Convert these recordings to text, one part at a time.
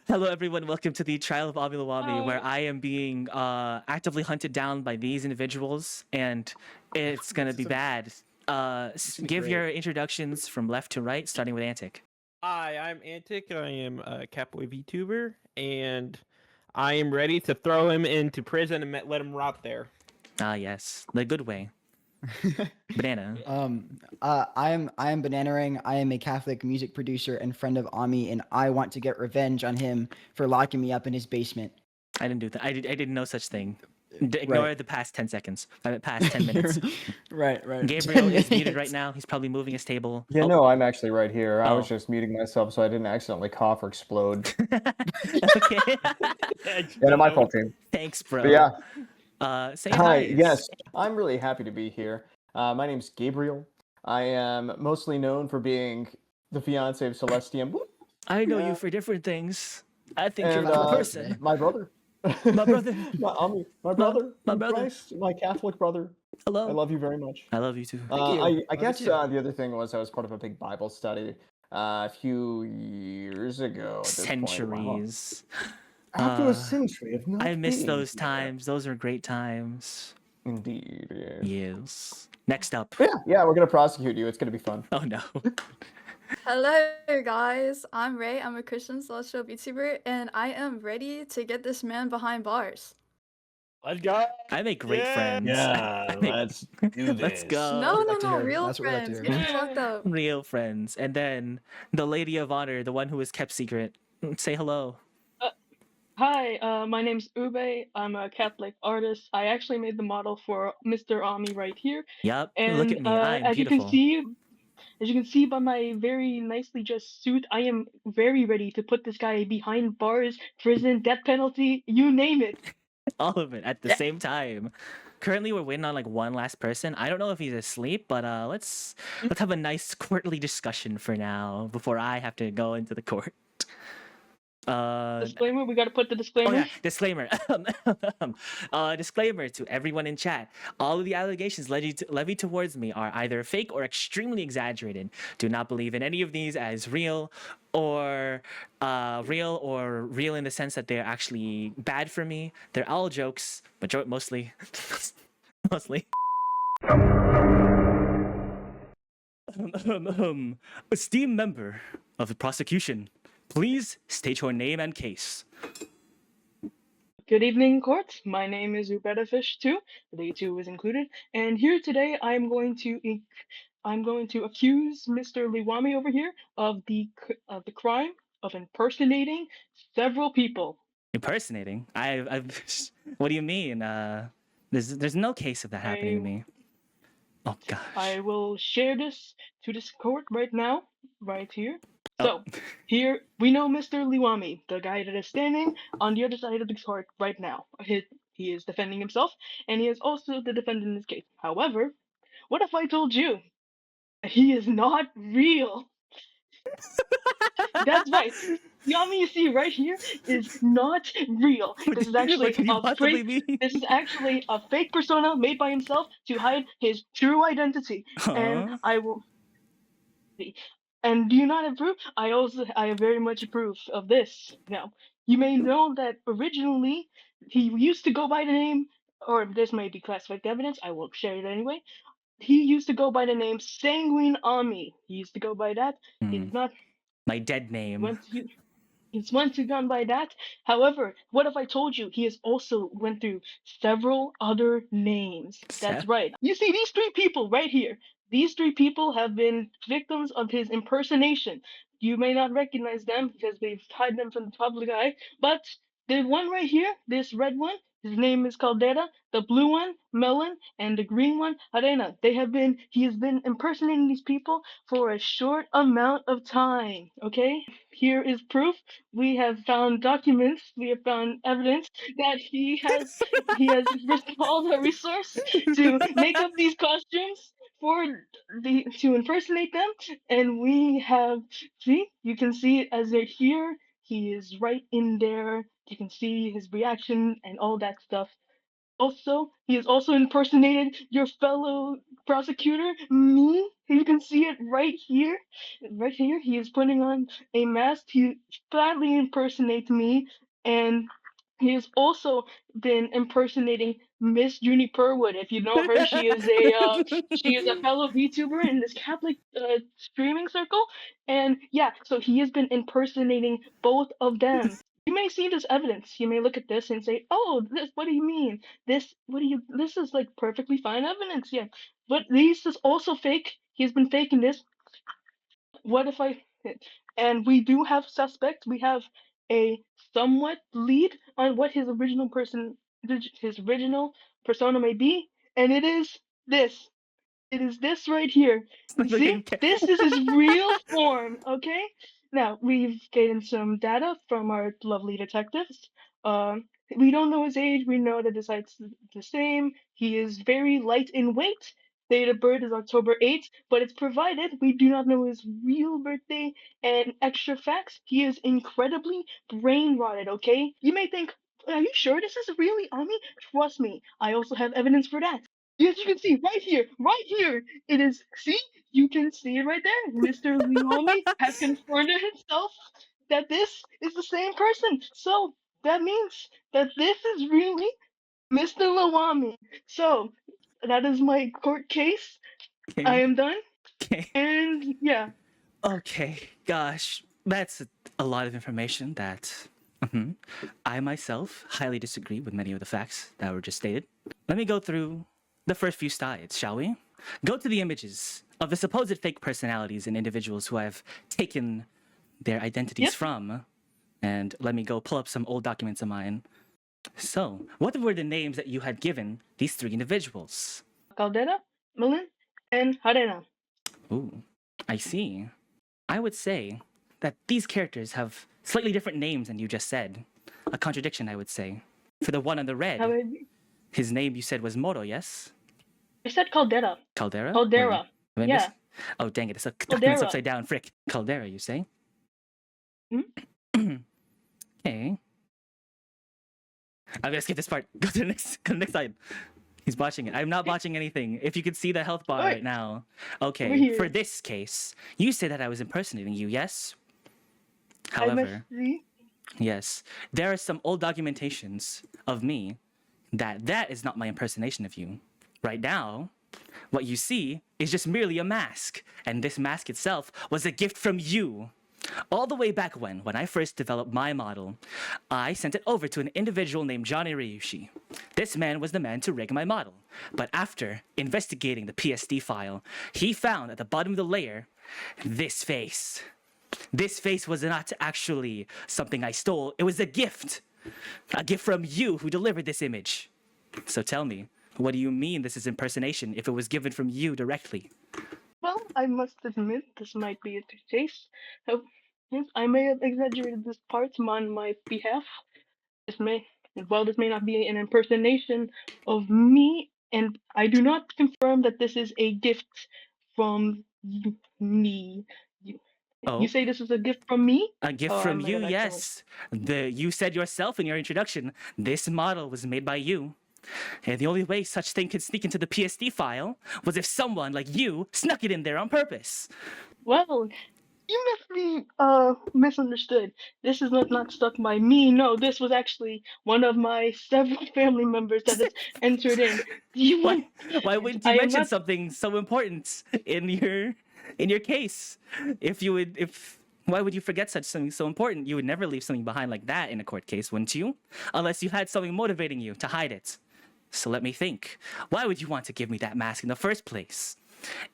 Hello, everyone. Welcome to the trial of Abilawami, where I am being actively hunted down by these individuals, and it's gonna be bad. Give your introductions from left to right, starting with Antic. Hi, I'm Antic. I am a Catholic Vtuber, and I am ready to throw him into prison and let him rot there. Ah, yes, the good way. Banana. I am Banana Ring. I am a Catholic music producer and friend of Ami, and I want to get revenge on him for locking me up in his basement. I didn't do that. I didn't know such thing. Ignore the past 10 seconds. Past 10 minutes. Right. Gabriel is muted right now. He's probably moving his table. Yeah, no, I'm actually right here. I was Oh. just muting myself so I didn't accidentally cough or explode. Okay. Yeah, no, my fault, team. Thanks, bro. But yeah, Say hi. hi. Yes, I'm really happy to be here. My name's Gabriel. I am mostly known for being the fiance of Celestium. I know you for different things. I think you're And a cool person. my brother. My brother. my brother. my in brother. Christ, my Catholic brother. Hello. I love you very much. I love you too. I guess the other thing was I was part of a big Bible study a few years ago. At this point. Centuries. After a century of not I miss being those here. times. Those were great times. Indeed. Yeah. Yes. Next up. Yeah, we're gonna prosecute you. It's gonna be fun. Oh no. Hello guys, I'm Ray. I'm a Christian social VTuber, and I am ready to get this man behind bars. Let's go. I make great friends. Let's do this. Let's go. No, real That's what I like to friends. hear. Get me locked up. Real friends. And then the lady of honor, the one who was kept secret. Say hello. Hi, my name's Ube. I'm a Catholic artist. I actually made the model for Mr. Ami right here. Yup. And Look at me. I'm as beautiful. you can see by my very nicely dressed suit, I am very ready to put this guy behind bars, prison, death penalty, you name it. All of it at the same time. Currently, we're waiting on like one last person. I don't know if he's asleep, but let's have a nice courtly discussion for now before I have to go into the court. Disclaimer, we gotta put the disclaimer. Oh yeah, disclaimer. Disclaimer to everyone in chat. All of the allegations levied towards me are either fake or extremely exaggerated. Do not believe in any of these as real or real in the sense that they're actually bad for me. They're all jokes, but mostly. Mostly. Esteemed member of the prosecution, please state your name and case. Good evening, court. My name is Ubetafish 2. The 2 is included. And here today, I'm going to accuse Mr. Liwami over here of the crime of impersonating several people. Impersonating? I've what do you mean? There's no case of that happening to me. Oh gosh. I will share this to this court right now, right here. So, here we know Mr. Liwami, the guy that is standing on the other side of the court right now. He is defending himself, and he is also the defendant in this case. However, what if I told you he is not real? That's right. Yami you see right here is not real. This is actually This is actually a fake persona made by himself to hide his true identity. And I will. And do you not approve? I very much approve of this. Now, you may know that originally he used to go by the name, or this may be classified evidence. I will share it anyway. He used to go by the name Sanguine Ami. He used to go by that. He did not. My dead name. He's once gone by that. However, what if I told you he has also went through several other names? That's right. You see these three people right here. These three people have been victims of his impersonation. You may not recognize them because they've hid them from the public eye, but the one right here, this red one, his name is Caldera. The blue one, Melon, and the green one, Arena. He has been impersonating these people for a short amount of time. Okay, here is proof. We have found documents. We have found evidence that he has risked all the resource to make up these costumes to impersonate them, and we have you can see it as they're here. He is right in there. You can see his reaction and all that stuff. Also, he has also impersonated your fellow prosecutor, me. You can see it right here. Right here, he is putting on a mask. He badly impersonates me, and he has also been impersonating Miss Junie Purwood. If you know her, she is a fellow VTuber in this Catholic streaming circle, and yeah, so he has been impersonating both of them. You may see this evidence. You may look at this and say, "Oh, this. What do you mean? This? What do you? This is like perfectly fine evidence." Yeah, but this is also fake. He's been faking this. What if I? And we do have suspects. We have a somewhat lead on what his original persona may be, and it is this. It is this right here. Like, See, this is his real form. Okay. Now we've gained some data from our lovely detectives. We don't know his age. We know that his height's the same. He is very light in weight. Date of birth is October 8th, but it's provided we do not know his real birthday. And extra facts, he is incredibly brain rotted, okay? You may think, are you sure this is really Ami? Trust me, I also have evidence for that. Yes, you can see right here. It is, see? You can see it right there. Mr. Leomi has confirmed it himself that this is the same person. So that means that this is really Mr. Lawami. So that is my court case. I Okay. am done. Okay. And yeah, Okay. Gosh, that's a lot of information that I myself highly disagree with many of the facts that were just stated. Let me go through the first few slides, shall we? Go to the images of the supposed fake personalities and individuals who I've taken their identities Yep. from, and let me go pull up some old documents of mine. So, what were the names that you had given these three individuals? Caldera, Millen, and Harena. Ooh, I see. I would say that these characters have slightly different names than you just said. A contradiction, I would say. For the one on the red, How his name you said was Moro, yes? I said Caldera. Caldera? Caldera. Am I Yeah. miss- Oh, dang it, it's a document's Caldera. upside down, frick. Caldera, you say? Hmm? Okay. I'm gonna skip this part. Go to the next slide. He's botching it. I'm not botching anything. If you could see the health bar Alright. right now. Over Okay, here. for this case, you say that I was impersonating you, yes? I However, must see. yes, there are some old documentations of me that is not my impersonation of you. Right now, what you see is just merely a mask, and this mask itself was a gift from you. All the way back when I first developed my model, I sent it over to an individual named Johnny Ryushi. This man was the man to rig my model. But after investigating the PSD file, he found at the bottom of the layer this face. This face was not actually something I stole, it was a gift. A gift from you who delivered this image. So tell me, what do you mean this is impersonation if it was given from you directly? Well, I must admit this might be a taste. Yes, I may have exaggerated this part on my behalf. This may, well, this may not be an impersonation of me, and I do not confirm that this is a gift from me. You, Oh? you say this is a gift from me? A gift Oh, I from might you, have accidentally- yes. You said yourself in your introduction, this model was made by you. And the only way such thing could sneak into the PSD file was if someone like you snuck it in there on purpose. Well, you must be misunderstood. This is not stuck by me. No, this was actually one of my several family members that has entered in. Do you want? Why wouldn't you I am mention not. something so important in your case? Why would you forget such something so important? You would never leave something behind like that in a court case, wouldn't you? Unless you had something motivating you to hide it. So let me think. Why would you want to give me that mask in the first place?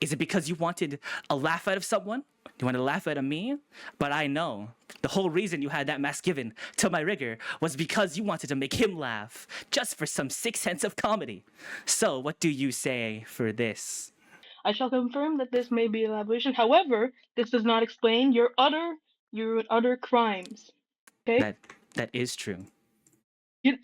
Is it because you wanted a laugh out of someone? You wanted a laugh out of me? But I know the whole reason you had that mask given to my rigger was because you wanted to make him laugh, just for some sick sense of comedy. So what do you say for this? I shall confirm that this may be elaboration. However, this does not explain your utter crimes. Okay. That is true. You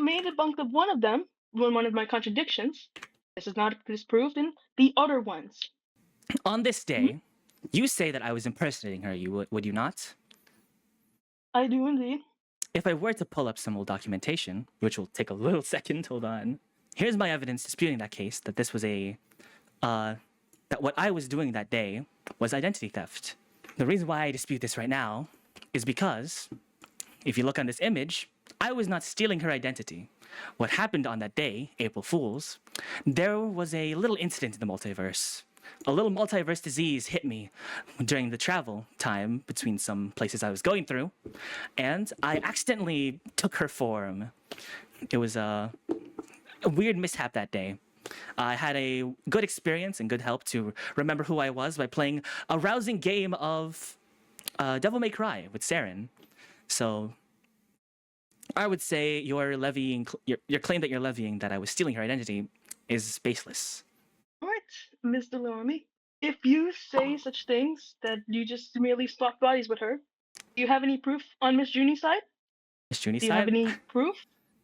may debunk of one of them, one of my contradictions. This is not disproved in the other ones. On this day, you say that I was impersonating her, would you not? I do indeed. If I were to pull up some old documentation, which will take a little second, hold on. Here's my evidence disputing that case, that this was a that what I was doing that day was identity theft. The reason why I dispute this right now is because if you look on this image, I was not stealing her identity. What happened on that day, April Fool's, there was a little incident in the multiverse. A little multiverse disease hit me during the travel time between some places I was going through, and I accidentally took her form. It was a weird mishap that day. I had a good experience and good help to remember who I was by playing a rousing game of Devil May Cry with Saren. So I would say your claim that you're levying that I was stealing her identity is baseless. All right, Ms. Delorme. If you say such things that you just merely swapped bodies with her, do you have any proof on Miss Junie's side? Miss Junie's Do you side? have any proof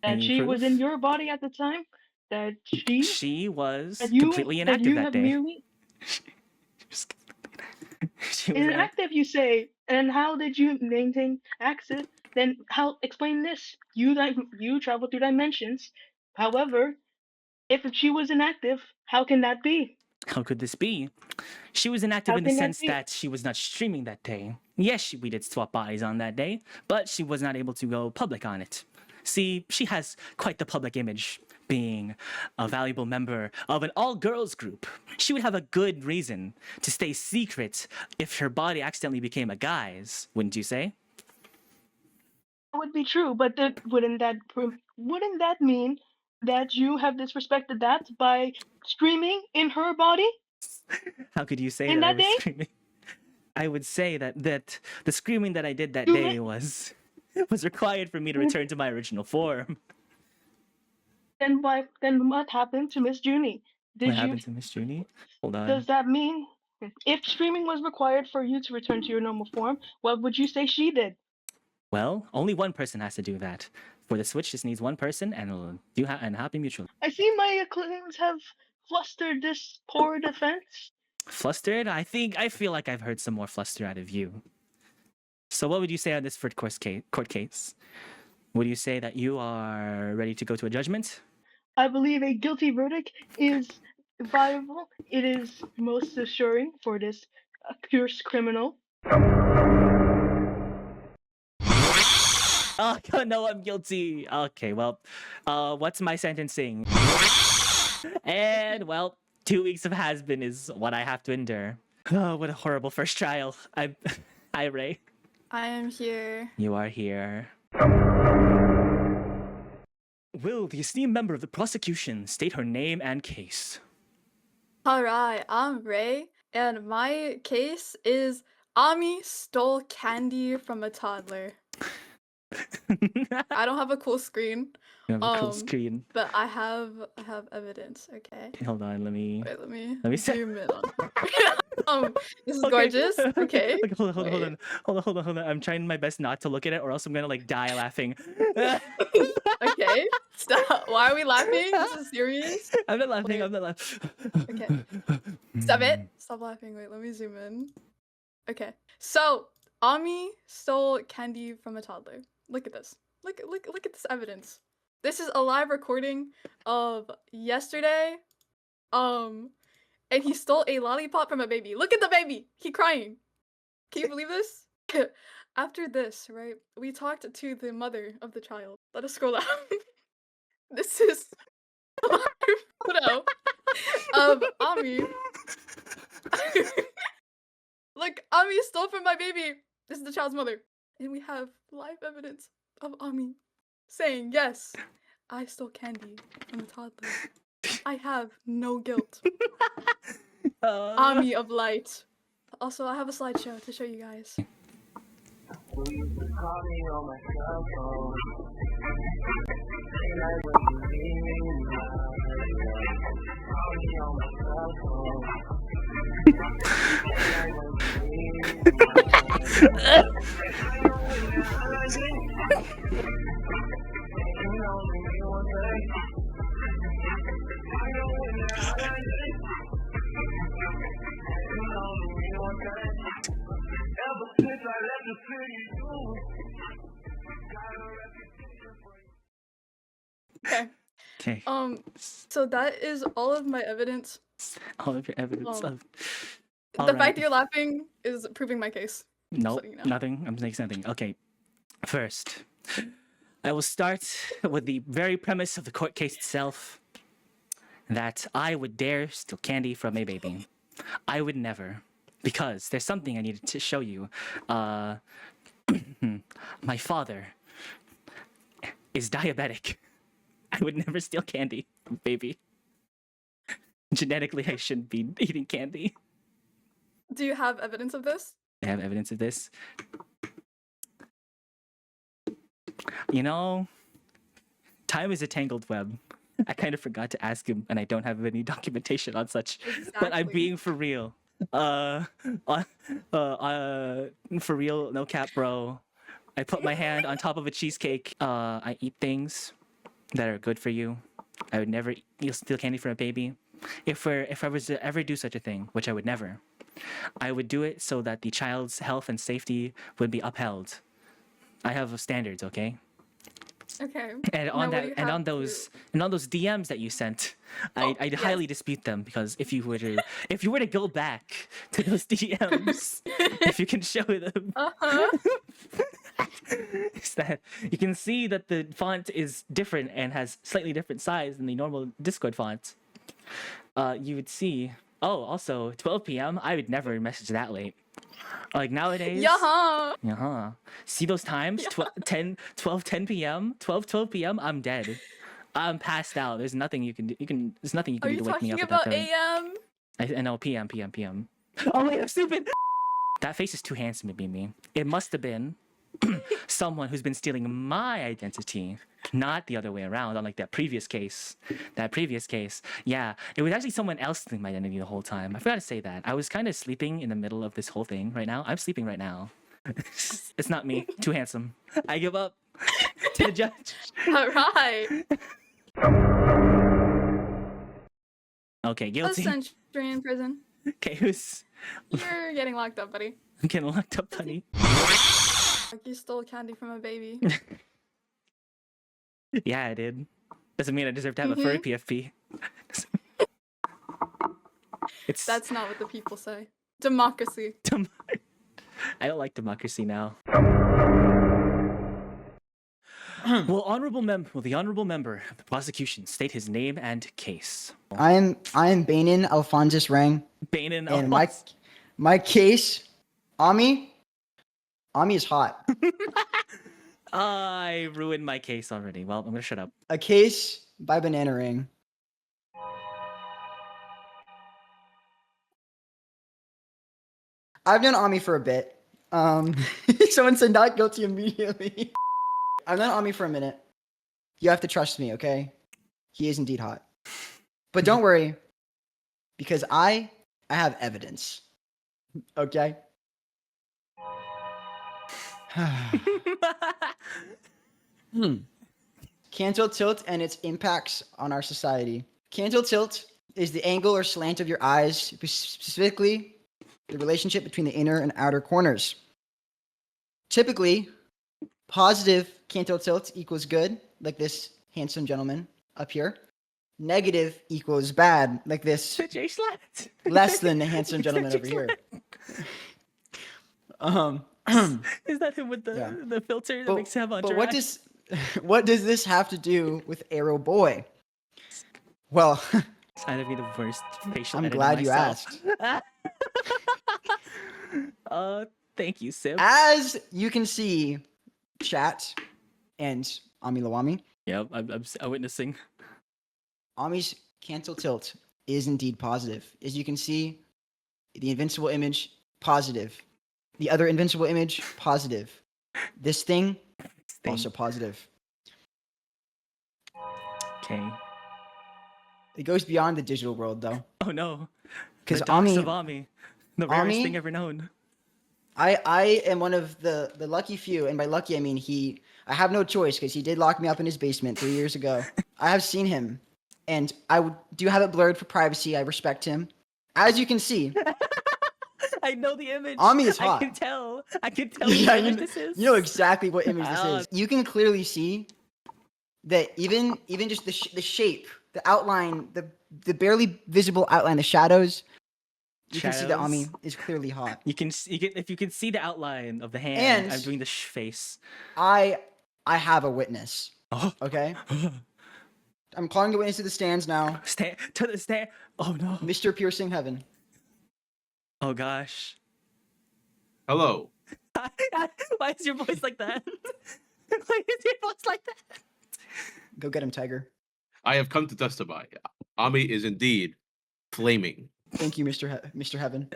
that Any she was in proof? your body at the time? That She was that you completely that inactive you that have day. merely She was inactive. inactive, you say, and how did you maintain access? Then how explain this? You travel through dimensions. However, if she was inactive, how can that be? How could this be? She was inactive How in the can that sense be? that she was not streaming that day. Yes, we did swap bodies on that day, but she was not able to go public on it. See, she has quite the public image, being a valuable member of an all-girls group. She would have a good reason to stay secret if her body accidentally became a guy's, wouldn't you say? That would be true, but wouldn't that mean that you have disrespected that by screaming in her body How could you say in that I that was day? screaming? I would say that the screaming that I did that You day let- was required for me to return to my original form. Then what happened to Miss Junie? What Did you happened to Miss Junie? Hold on. Does that mean if screaming was required for you to return to your normal form, what would you say she did? Well, only one person has to do that. For the Switch, just needs one person, and it'll do and happy mutually. I see my claims have flustered this poor defense. Flustered? I feel like I've heard some more fluster out of you. So what would you say on this court case? Would you say that you are ready to go to a judgment? I believe a guilty verdict is viable. It is most assuring for this accursed criminal. Oh no, I'm guilty. Okay, well, what's my sentencing? And well, 2 weeks of has-been is what I have to endure. Oh, what a horrible first trial. Hi, Ray. I am here. You are here. Will the esteemed member of the prosecution state her name and case? Alright, I'm Ray, and my case is Ami stole candy from a toddler. I don't have a cool screen, You have a cool screen. but I have evidence, okay? Hold on, let me Wait, let me see. zoom in on this is Okay. gorgeous. Okay. Okay, hold on, Wait. hold on. I'm trying my best not to look at it, or else I'm gonna like die laughing. Okay. Stop. Why are we laughing? This is serious. I'm not laughing. Wait. I'm not laughing. Okay. Stop it. Stop laughing. Wait, let me zoom in. Okay. So, Ami stole candy from a toddler. Look at this. Look at this evidence. This is a live recording of yesterday. And he stole a lollipop from a baby. Look at the baby. He crying. Can you believe this? After this, right? We talked to the mother of the child. Let us scroll down. This is a live photo of Ami. Look, Ami stole from my baby. This is the child's mother. And we have live evidence of Ami saying, yes, I stole candy from a toddler. I have no guilt. Ami of light. Also, I have a slideshow to show you guys. Okay. Okay. So that is all of my evidence. All of your evidence Um, of. The Alright. fact that you're laughing is proving my case. Nope, letting you know. nothing. I'm saying something. Okay. First, I will start with the very premise of the court case itself that I would dare steal candy from a baby. I would never. Because there's something I needed to show you. My father is diabetic. I would never steal candy from a baby. Genetically, I shouldn't be eating candy. Do you have evidence of this? I have evidence of this. You know, time is a tangled web. I kind of forgot to ask him, and I don't have any documentation on such. But I'm Exactly. being for real. For real, no cap, bro. I put my hand on top of a cheesecake. I eat things that are good for you. I would never steal candy from a baby. If I was to ever do such a thing, which I would never, I would do it so that the child's health and safety would be upheld. I have standards, okay? Okay. And Now, on what do that, you and have on those, and on those DMs that you sent, I'd yes. highly dispute them because if you were to go back to those DMs, if you can show them, Uh-huh. is that you can see that the font is different and has slightly different size than the normal Discord font. You would see. Oh, also 12 p.m. I would never message that late. Like nowadays. Yeah. See those times? 10 p.m. 12 p.m. I'm dead. I'm passed out. There's nothing you can do. There's nothing you Are can you do to wake me talking up at about that time. AM? I know PM. Oh wait, I'm stupid. That face is too handsome to be me. It must have been someone who's been stealing my identity, not the other way around. Unlike that previous case. Yeah, it was actually someone else stealing my identity the whole time. I forgot to say that. I was kind of sleeping in the middle of this whole thing right now. I'm sleeping right now. It's not me. Too handsome. I give up to the judge. All right. Okay, A guilty. century in prison. Okay, who's You're getting locked up, buddy. getting locked up, honey? Like you stole candy from a baby. Yeah, I did. Doesn't mean I deserve to have a furry PFP. It's That's not what the people say. Democracy. I don't like democracy now. Will the honorable member of the prosecution state his name and case? I am Banin Alphonsus Rang, Banin and my case, Ami is hot. I ruined my case already. Well, I'm gonna shut up. A case by Banana Ring. I've known Ami for a bit. Someone said not guilty immediately. I've known Ami for a minute. You have to trust me, okay? He is indeed hot. But don't worry, because I have evidence. Okay? Cantil tilt and its impacts on our society. Cantil tilt is the angle or slant of your eyes, specifically the relationship between the inner and outer corners. Typically, positive cantil tilt equals good, like this handsome gentleman up here. Negative equals bad, like this J Slat. less than the handsome gentleman over here. Is that him with the filter that makes him on But what does this have to do with Arrow Boy? Well, It's gonna be the worst facial I'm editing glad you myself. asked. Thank you, Sim. As you can see, chat and Ami Lawami, Yep, I'm witnessing. Ami's cancel tilt is indeed positive. As you can see, the invincible image, positive. The other invincible image, positive. This thing, also positive. Okay. It goes beyond the digital world, though. Oh no. Because The docs Ami, of Ami, the rarest Ami- thing ever known. I am one of the lucky few, and by lucky I mean I have no choice because he did lock me up in his basement 3 years ago. I have seen him, and do have it blurred for privacy. I respect him. As you can see, I know the image. Ami is hot. I can tell. I can tell yeah, what image this is. you know exactly what image this Ah. is. You can clearly see that even just the shape, the outline, the barely visible outline, the shadows, you can see that Ami Shadows. is clearly hot. If you can see the outline of the hand, I'm And- doing the face. I have a witness. Oh, Okay, I'm calling a witness to the stands now, stand to the stand. Oh no. Mr. Piercing Heaven. Oh gosh. Hello. Why is your voice like that? Why is your voice like that? Go get him, Tiger. I have come to testify. Ami is indeed flaming. Thank you, Mr. Heaven.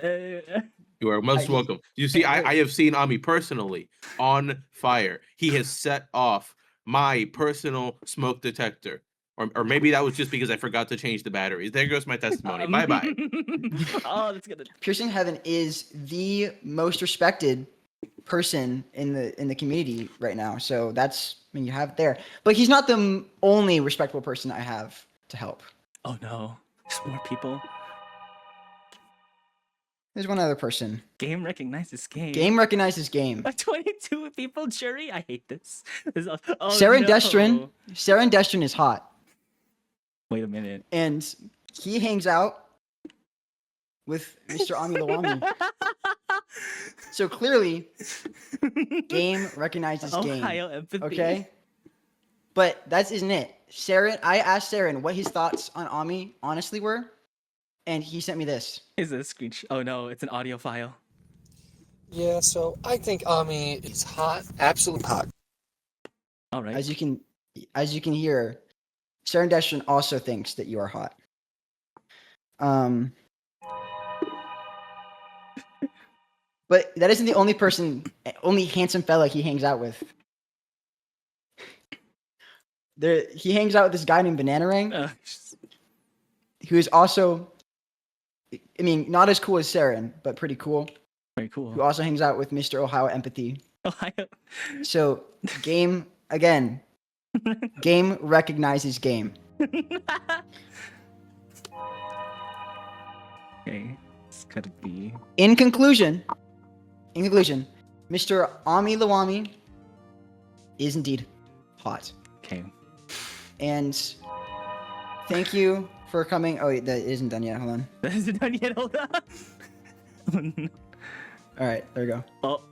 You are most I- welcome. You see, I- I have seen Ami personally on fire. He has set off my personal smoke detector. Or maybe that was just because I forgot to change the batteries. There goes my testimony. Bye-bye. Oh, that's good. Piercing Heaven is the most respected person in the community right now. So that's, I mean, you have it there. But he's not the only respectable person I have to help. Oh no. There's more people. There's one other person. Game recognizes game. Game recognizes game. 22 people jury. I hate this. Oh, Saren no. Destrin. Saren Destrin is hot. Wait a minute. And he hangs out with Mr. Ami Lawami. So clearly, game recognizes game. Ohio empathy. Okay? But that isn't it. I asked Saren what his thoughts on Ami honestly were, and he sent me this. Is it a screenshot? Oh no, it's an audio file. Yeah, so I think Ami is hot, absolutely hot. All right. As you can hear, Saren Destrin also thinks that you are hot. But that isn't the only handsome fella he hangs out with. He hangs out with this guy named Bananarang, who is also, I mean, not as cool as Saren, but pretty cool. Very cool. Who also hangs out with Mr. Ohio Empathy. Ohio. So, game recognizes game. Okay. It's gotta be. In conclusion, Mr. Ami Lawami is indeed hot. Okay. And thank you for coming. Oh, wait, that isn't done yet. Hold on. That isn't done yet. Hold on. All right, there we go.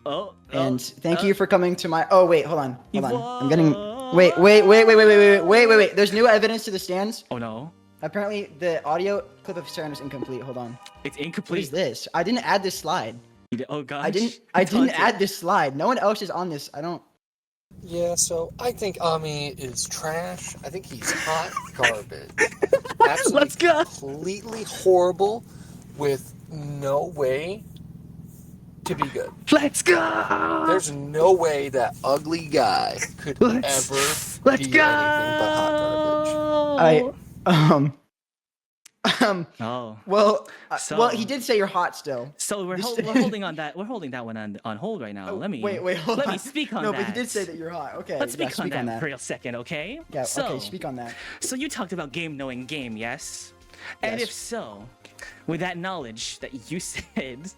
Oh. And thank you for coming to my. Oh wait, hold on. I'm getting. Whoa. Wait. There's new evidence to the stands. Oh no. Apparently, the audio clip of Saren was incomplete. Hold on. It's What is incomplete. this? I didn't add this slide. Oh gosh. I didn't add this slide. No one else is on this. I don't. Yeah, so I think Ami is trash. I think he's hot garbage. Absolutely Let's go. completely horrible with no way to be good. Let's go. There's no way that ugly guy could ever Let's be go. anything but hot garbage. Oh. Well, So- he did say you're hot still. So we're This- holding on that. We're holding that one on hold right now. Let me. Wait, hold Let on. me speak on no, that. but he did say that you're hot. Okay, Let's yeah, speak on that for a second, okay? Yeah, So, okay, speak on that. So you talked about game knowing game, yes? And Yes. if so, with that knowledge that you said,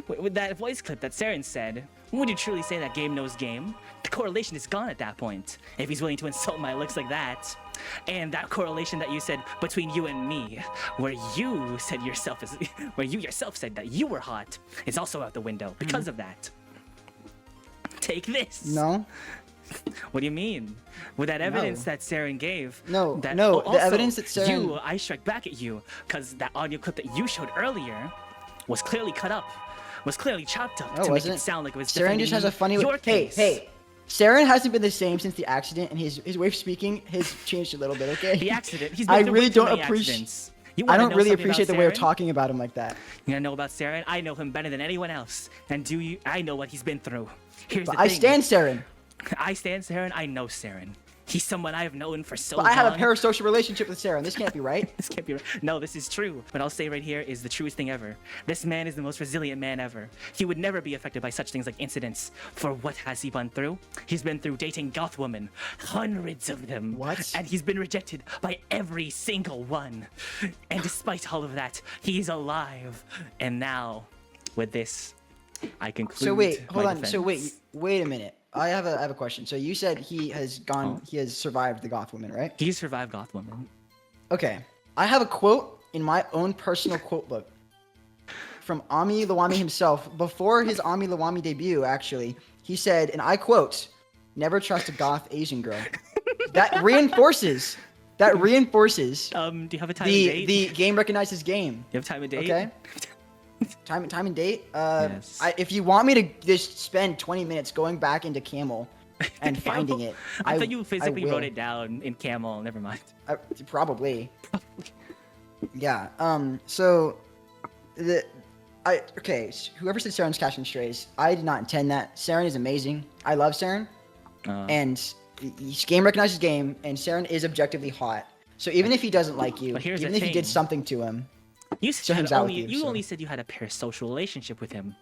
with that voice clip that Saren said, would you truly say that game knows game? The correlation is gone at that point, if he's willing to insult my looks like that. And that correlation that you said between you and me, where you yourself said that you were hot, is also out the window because of that. Take this. No, What do you mean? With that evidence that Saren gave. No, that, no, also, the evidence that Saren- I strike back at you because that audio clip that you showed earlier was clearly cut up, was clearly chopped up No, to it make it wasn't. sound like it was Saren just has a funny way. your case. Hey, Saren hasn't been the same since the accident, and his way of speaking has changed a little bit. Okay. The accident. He's been I through really way too don't many appreciate. accidents. You I wanna don't know really something appreciate the about way of Saren? talking about him like that. You wanna know about Saren? I know him better than anyone else, and I know what he's been through. Here's But the I thing. stand Saren. I stand Saren. I know Saren. He's someone I have known for so But long. I have a parasocial relationship with Saren. This can't be right. This can't be right. No, this is true. What I'll say right here is the truest thing ever. This man is the most resilient man ever. He would never be affected by such things like incidents. For what has he been through? He's been through dating goth women, hundreds of them. What? And he's been rejected by every single one. And despite all of that, he's alive. And now, with this, I conclude. So wait, my hold on. So defense. wait a minute. I have a question. So you said he has gone, Oh. he has survived the goth woman, right? He survived Goth Woman. Okay. I have a quote in my own personal quote book from Ami Lawami himself. Before his Ami Lawami debut, actually, he said, and I quote, "Never trust a goth Asian girl." That reinforces. Do you have a time and date? The game recognizes game. You have time and date? Okay. Time and date. Yes. If you want me to just spend 20 minutes going back into Camel and Camel? finding it, I thought you physically will. wrote it down in Camel. Never mind. Probably. Yeah. So whoever said Saren's casting strays, I did not intend that. Saren is amazing. I love Saren, and game recognizes game, and Saren is objectively hot. So even if he doesn't like you, But here's the even if you did thing. something to him, You So said hangs out only with you, you so- only said you had a parasocial relationship with him.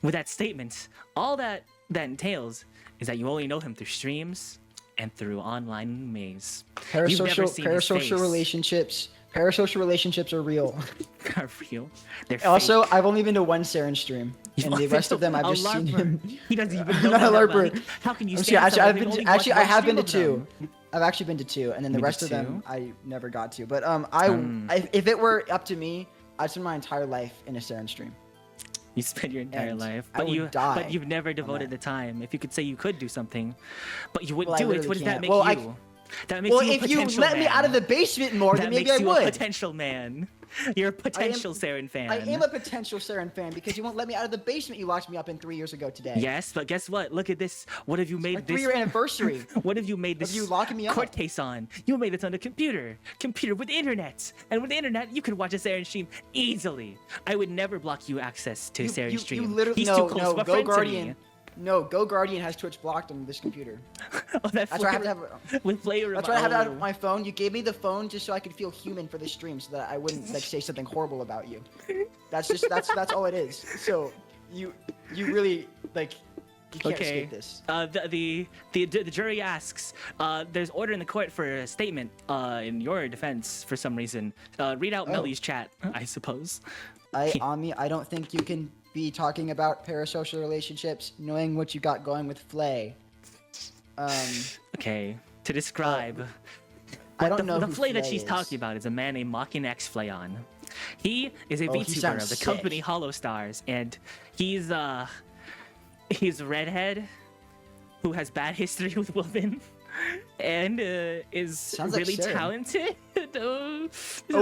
With that statement, all that entails is that you only know him through streams and through online maze. You've never seen his face. parasocial relationships are real. Are real. They're Also, fake. I've only been to one Saren stream, and the rest of them I've A just seen LARPer. him. He doesn't even I'm know not a that LARPer. about- How can you I'm stand serious. someone I've who been only to, actually watched I one have been to stream of two. them? I've actually been to two, and then the Been to rest of them two? I never got to. But if it were up to me, I'd spend my entire life in a Saren stream. You spend your entire And life, I but would die but you've never devoted that. the time. If you could say you could do something, but you wouldn't Well, I do it, literally what does that can't. make Well, you? That makes Well, you a if you potential let me out of man. the basement more, that then maybe makes I you a would. potential man. You're a potential Saren fan. I am a potential Saren fan because you won't let me out of the basement you locked me up in 3 years ago today. Yes, but guess what? Look at this. What have you My made this? 3-year anniversary. What have you made this? you locking me up. court case on? You made it on a computer with internet, and with the internet, you could watch a Saren stream easily. I would never block you access to Saren stream. You literally He's no, too close no, of a Go friend to Guardian. me. No, Go Guardian has Twitch blocked on this computer. Oh, That's why I have to have. with player. That's why I have it on my phone. You gave me the phone just so I could feel human for the stream, so that I wouldn't like say something horrible about you. That's all it is. So you really like you can't Okay. escape this. The jury asks. There's order in the court for a statement. In your defense, for some reason, read out Oh. Melly's chat. I suppose. Ami, I don't think you can be talking about parasocial relationships, knowing what you got going with Flay. Okay. To describe. I don't the, know the who Flay that Flay she's is. talking about is a man named Mocking X Flayon. He is a Oh, he VTuber sounds of the sick. company Hollow Stars, and he's a redhead who has bad history with women, and is Sounds like really Sarah. talented. Oh,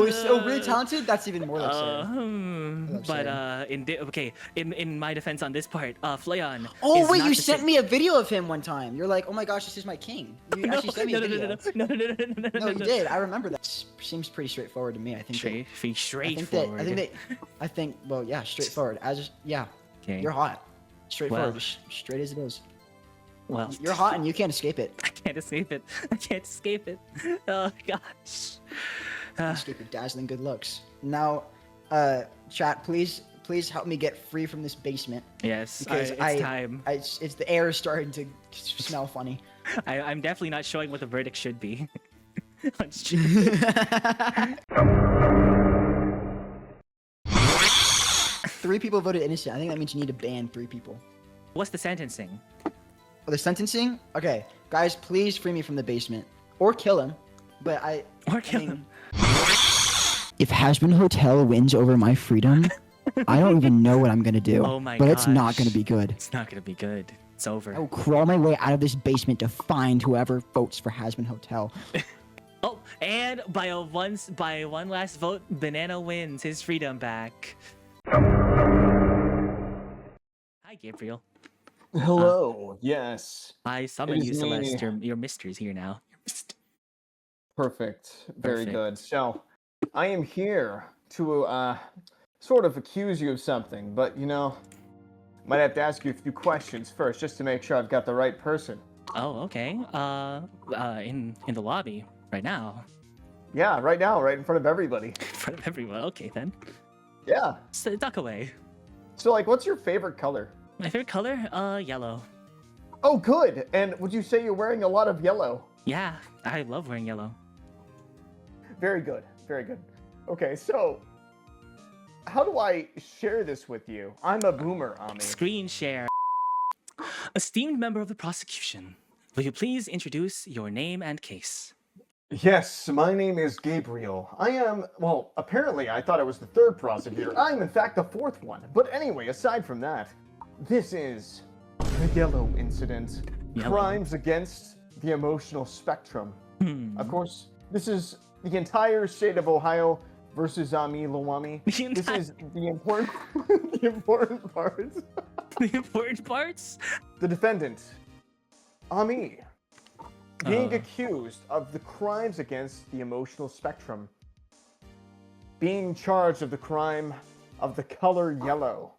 he's so really talented? That's even more like Sarah. love But Sarah. in my defense on this part, Flayon. Oh is wait, not you the sent same- me a video of him one time. You're like, oh my gosh, this is my king. You No, actually sent me no, a no, video. no, no, no, no, no, no, no, No, you no. did. I remember that. Seems pretty straightforward to me. I think. Straightforward. Well, yeah, straightforward. Yeah, Okay. you're hot. Straightforward, Well. just straight as it is. Well, You're hot and you can't escape it. I can't escape it. I can't escape it. Oh gosh. Escape your dazzling good looks. Now, chat, please help me get free from this basement Yes, because it's time. It's the air is starting to smell funny. I'm definitely not showing what the verdict should be. On stream. 3 people voted innocent. I think that means you need to ban 3 people. What's the sentencing? For the sentencing? Okay, guys, please free me from the basement or kill him. But Or kill him. If Hasbin Hotel wins over my freedom, I don't even know what I'm gonna do. Oh my But it's not gosh. gonna be good. It's not gonna be good. It's over. I will crawl my way out of this basement to find whoever votes for Hasbin Hotel. Oh, and by one last vote, Banana wins his freedom back. Hi, Gabriel. Hello. Yes. I summon It you, is me. Celeste. Your mystery's here now. Perfect. Very Perfect. good. So, I am here to sort of accuse you of something, but might have to ask you a few questions first, just to make sure I've got the right person. Oh, okay. In the lobby right now, Yeah, right now, right in front of everybody. in front of everyone. Okay, then. Yeah. So duck away. So, what's your favorite color? My favorite color? Yellow. Oh, good. And would you say you're wearing a lot of yellow? Yeah, I love wearing yellow. Very good. Very good. Okay, so how do I share this with you? I'm a boomer, Ami. Screen share. Esteemed member of the prosecution, will you please introduce your name and case? Yes, my name is Gabriel. I am, well, apparently I thought I was the third prosecutor. I am, in fact, the fourth one. But anyway, aside from that, this is the Yellow Incident. Yellow. Crimes against the emotional spectrum. Hmm. Of course, this is the entire state of Ohio versus Ami Lawami. This is the important, the important part. The important parts? The defendant, Ami, being accused of the crimes against the emotional spectrum, being charged of the crime of the color yellow.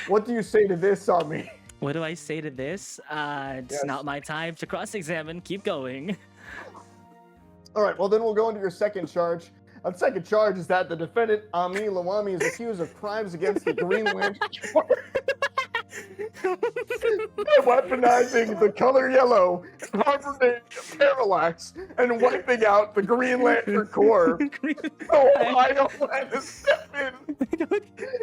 What do you say to this, Ami? What do I say to this? It's Yes. not my time to cross-examine. Keep going. All right, well then we'll go into your second charge. The second charge is that the defendant, Ami Lawami, is accused of crimes against the Green Lantern Corps by weaponizing the color yellow, harboring Parallax, and wiping out the Green Lantern Corps. Ohio had to step in.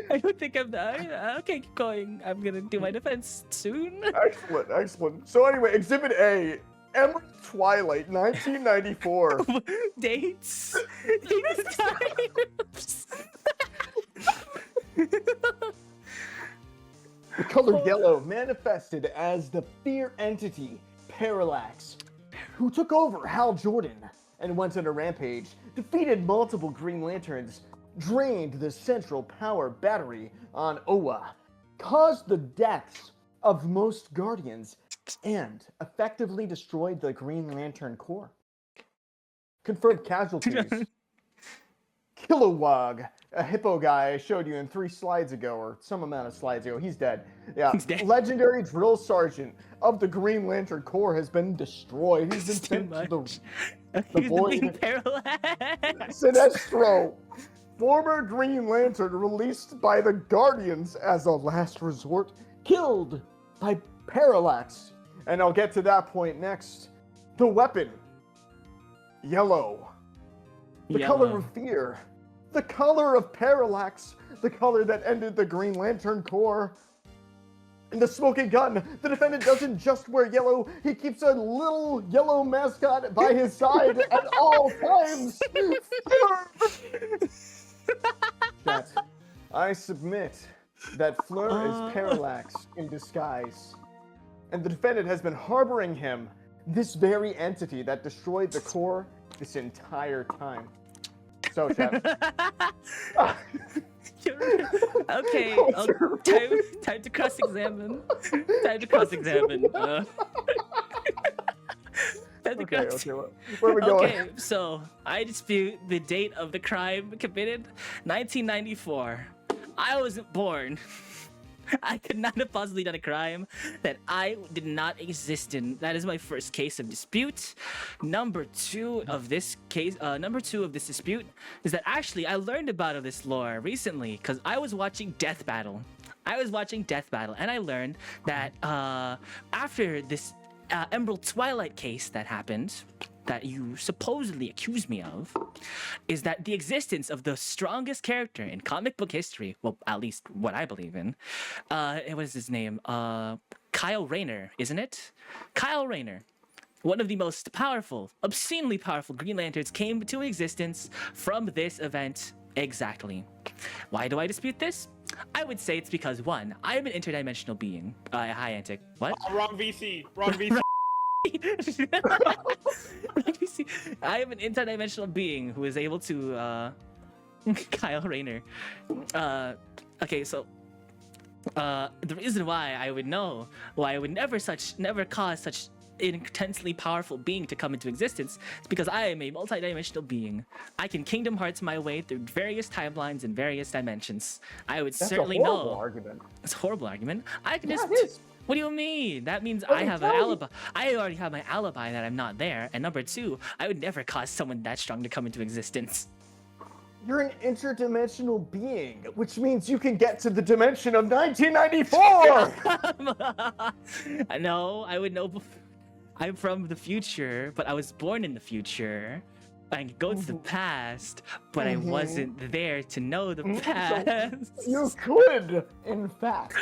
I don't think I'm done. Okay, keep going. I'm gonna do my defense soon. Excellent, excellent. So anyway, Exhibit A, Emerald Twilight, 1994. Dates. Dates, times. The color yellow manifested as the fear entity, Parallax, who took over Hal Jordan and went on a rampage, defeated multiple Green Lanterns, drained the central power battery on Oa, caused the deaths of most Guardians, and effectively destroyed the Green Lantern Corps. Confirmed casualties. Kilowog, a hippo guy I showed you in 3 slides ago, or some amount of slides ago. He's dead. Yeah. He's dead. Legendary drill sergeant of the Green Lantern Corps has been destroyed. He's been It's too sent to much. the Accused of being void. paralyzed. Sinestro, former Green Lantern released by the Guardians as a last resort, killed by Parallax. And I'll get to that point next. The weapon, yellow. The color Yellow. of fear. The color of Parallax. The color that ended the Green Lantern Corps. And the smoking gun. The defendant doesn't just wear yellow. He keeps a little yellow mascot by his side at all times. Chat, I submit that Fleur is Parallax in disguise. And the defendant has been harboring him, this very entity that destroyed the Corps, this entire time. So, chat. Okay, Oh, time to cross-examine. Time to cross-examine. Time to Okay, cross- where are we going? Okay, so I dispute the date of the crime committed, 1994. I wasn't born. I could not have possibly done a crime that I did not exist in. That is my first case of dispute. Number two of this dispute is that actually I learned about this lore recently because I was watching Death Battle. And I learned that after this Emerald Twilight case that happened, that you supposedly accused me of, is that the existence of the strongest character in comic book history, well, at least what I believe in, what is his name? Kyle Rayner, isn't it? Kyle Rayner. One of the most powerful, obscenely powerful Green Lanterns came to existence from this event exactly. Why do I dispute this? I would say it's because, one, I am an interdimensional being. Hi, Antic. What? Wrong VC. Wrong VC. I am an interdimensional being who is able to Kyle Rayner. Okay, so the reason why I would never cause such an intensely powerful being to come into existence is because I am a multidimensional being. I can Kingdom Hearts my way through various timelines and various dimensions. I would That's certainly a horrible know. argument. It's a horrible argument. I can Yeah, just. it is. What do you mean? That means Let I me have an tell you. alibi. I already have my alibi that I'm not there. And number two, I would never cause someone that strong to come into existence. You're an interdimensional being, which means you can get to the dimension of 1994! I know, I would know. I'm from the future, but I was born in the future. I can go to the past, but I wasn't there to know the So past. you could, in fact,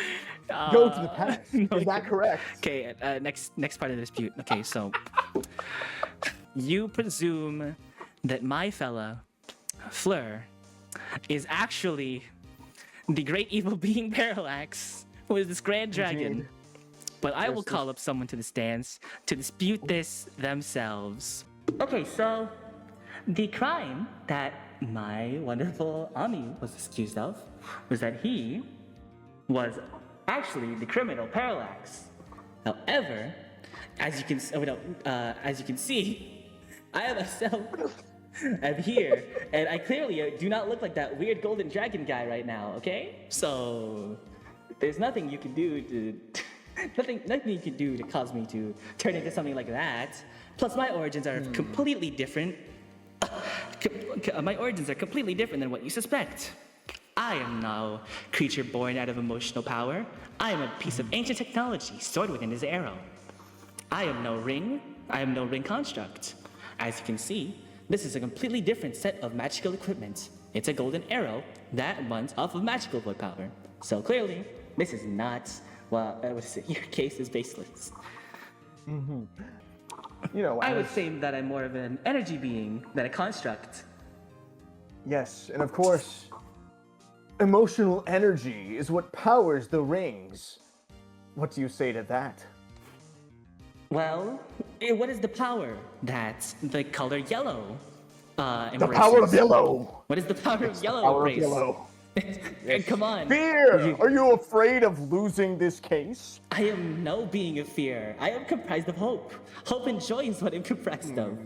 go to the past. no, Is that correct? Okay, next part of the dispute. Okay, so you presume that my fella, Fleur, is actually the great evil being Parallax, who is this grand dragon. Indeed. But I will Yes, call up someone to the stands to dispute this themselves. Okay, so the crime that my wonderful Ami was accused of was that he was actually the criminal Parallax. However, as you can see, I myself am here, and I clearly do not look like that weird golden dragon guy right now. Okay, so there's nothing you can do to nothing you can do to cause me to turn into something like that. Plus, my origins are completely different. My origins are completely different than what you suspect. I am no creature born out of emotional power. I am a piece of ancient technology stored within his arrow. I am no ring. I am no ring construct. As you can see, this is a completely different set of magical equipment. It's a golden arrow that runs off of magical willpower. So clearly, this is not, well, your case is baseless. You know, I would say that I'm more of an energy being than a construct. yes, and of course, emotional energy is what powers the rings. What do you say to that? Well, what is the power that the color yellow embraces? The power of yellow! What is the power of yellow Power of embrace? yellow. Come on. Fear! Are you afraid of losing this case? I am no being of fear. I am comprised of hope. Hope and joy is what I'm comprised of.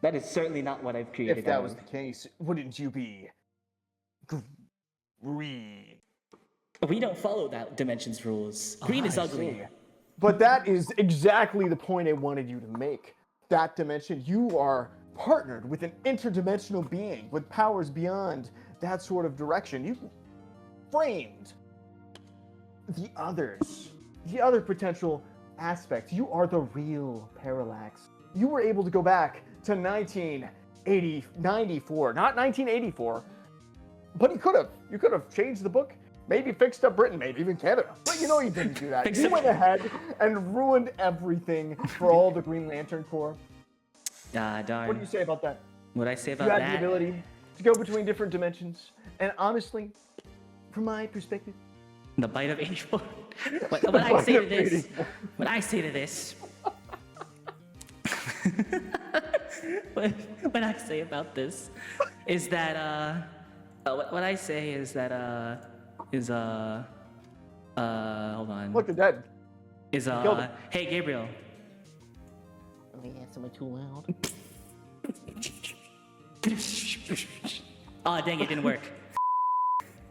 That is certainly not what I've created. If that out was of. the case, wouldn't you be green? We don't follow that dimension's rules. Green is I ugly. see. But that is exactly the point I wanted you to make. That dimension, you are partnered with an interdimensional being with powers beyond that sort of direction. You framed the others, the other potential aspects. You are the real Parallax. You were able to go back to 94, not 1984, but you could have. You could have changed the book, maybe fixed up Britain, maybe even Canada. But you know you didn't do that. You went ahead and ruined everything for all the Green Lantern Corps. Ah, darn. What do you say about that? What I say You about had that? the ability to go between different dimensions, and honestly, from my perspective, The bite of 84. What I say to this, what I say to this, what I say about this is that what I say is that hold on. look at that. Is killed him. hey Gabriel. Am I too loud? Oh dang, it didn't work.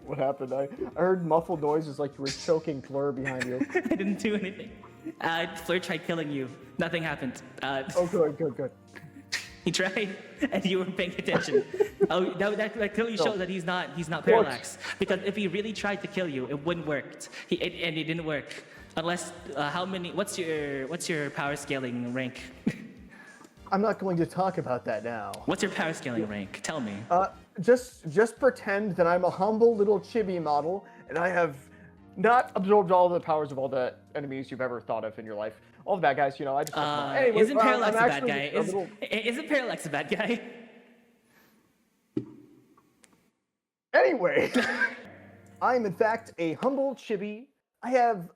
What happened? I heard muffled noises like you were choking Fleur behind you. I didn't do anything. Fleur tried killing you. Nothing happened. Oh, good. He tried, and you weren't paying attention. Oh, that clearly shows that he's not Parallax. Because if he really tried to kill you, it wouldn't work. And it didn't work. Unless, what's your power scaling rank? I'm not going to talk about that now. What's your power scaling rank? Tell me. Just pretend that I'm a humble little chibi model, and I have not absorbed all the powers of all the enemies you've ever thought of in your life. All the bad guys, you know, I just... Anyways, Isn't Parallax I'm a bad actually guy? a little- Isn't Parallax a bad guy? Anyway, I am in fact a humble chibi. I have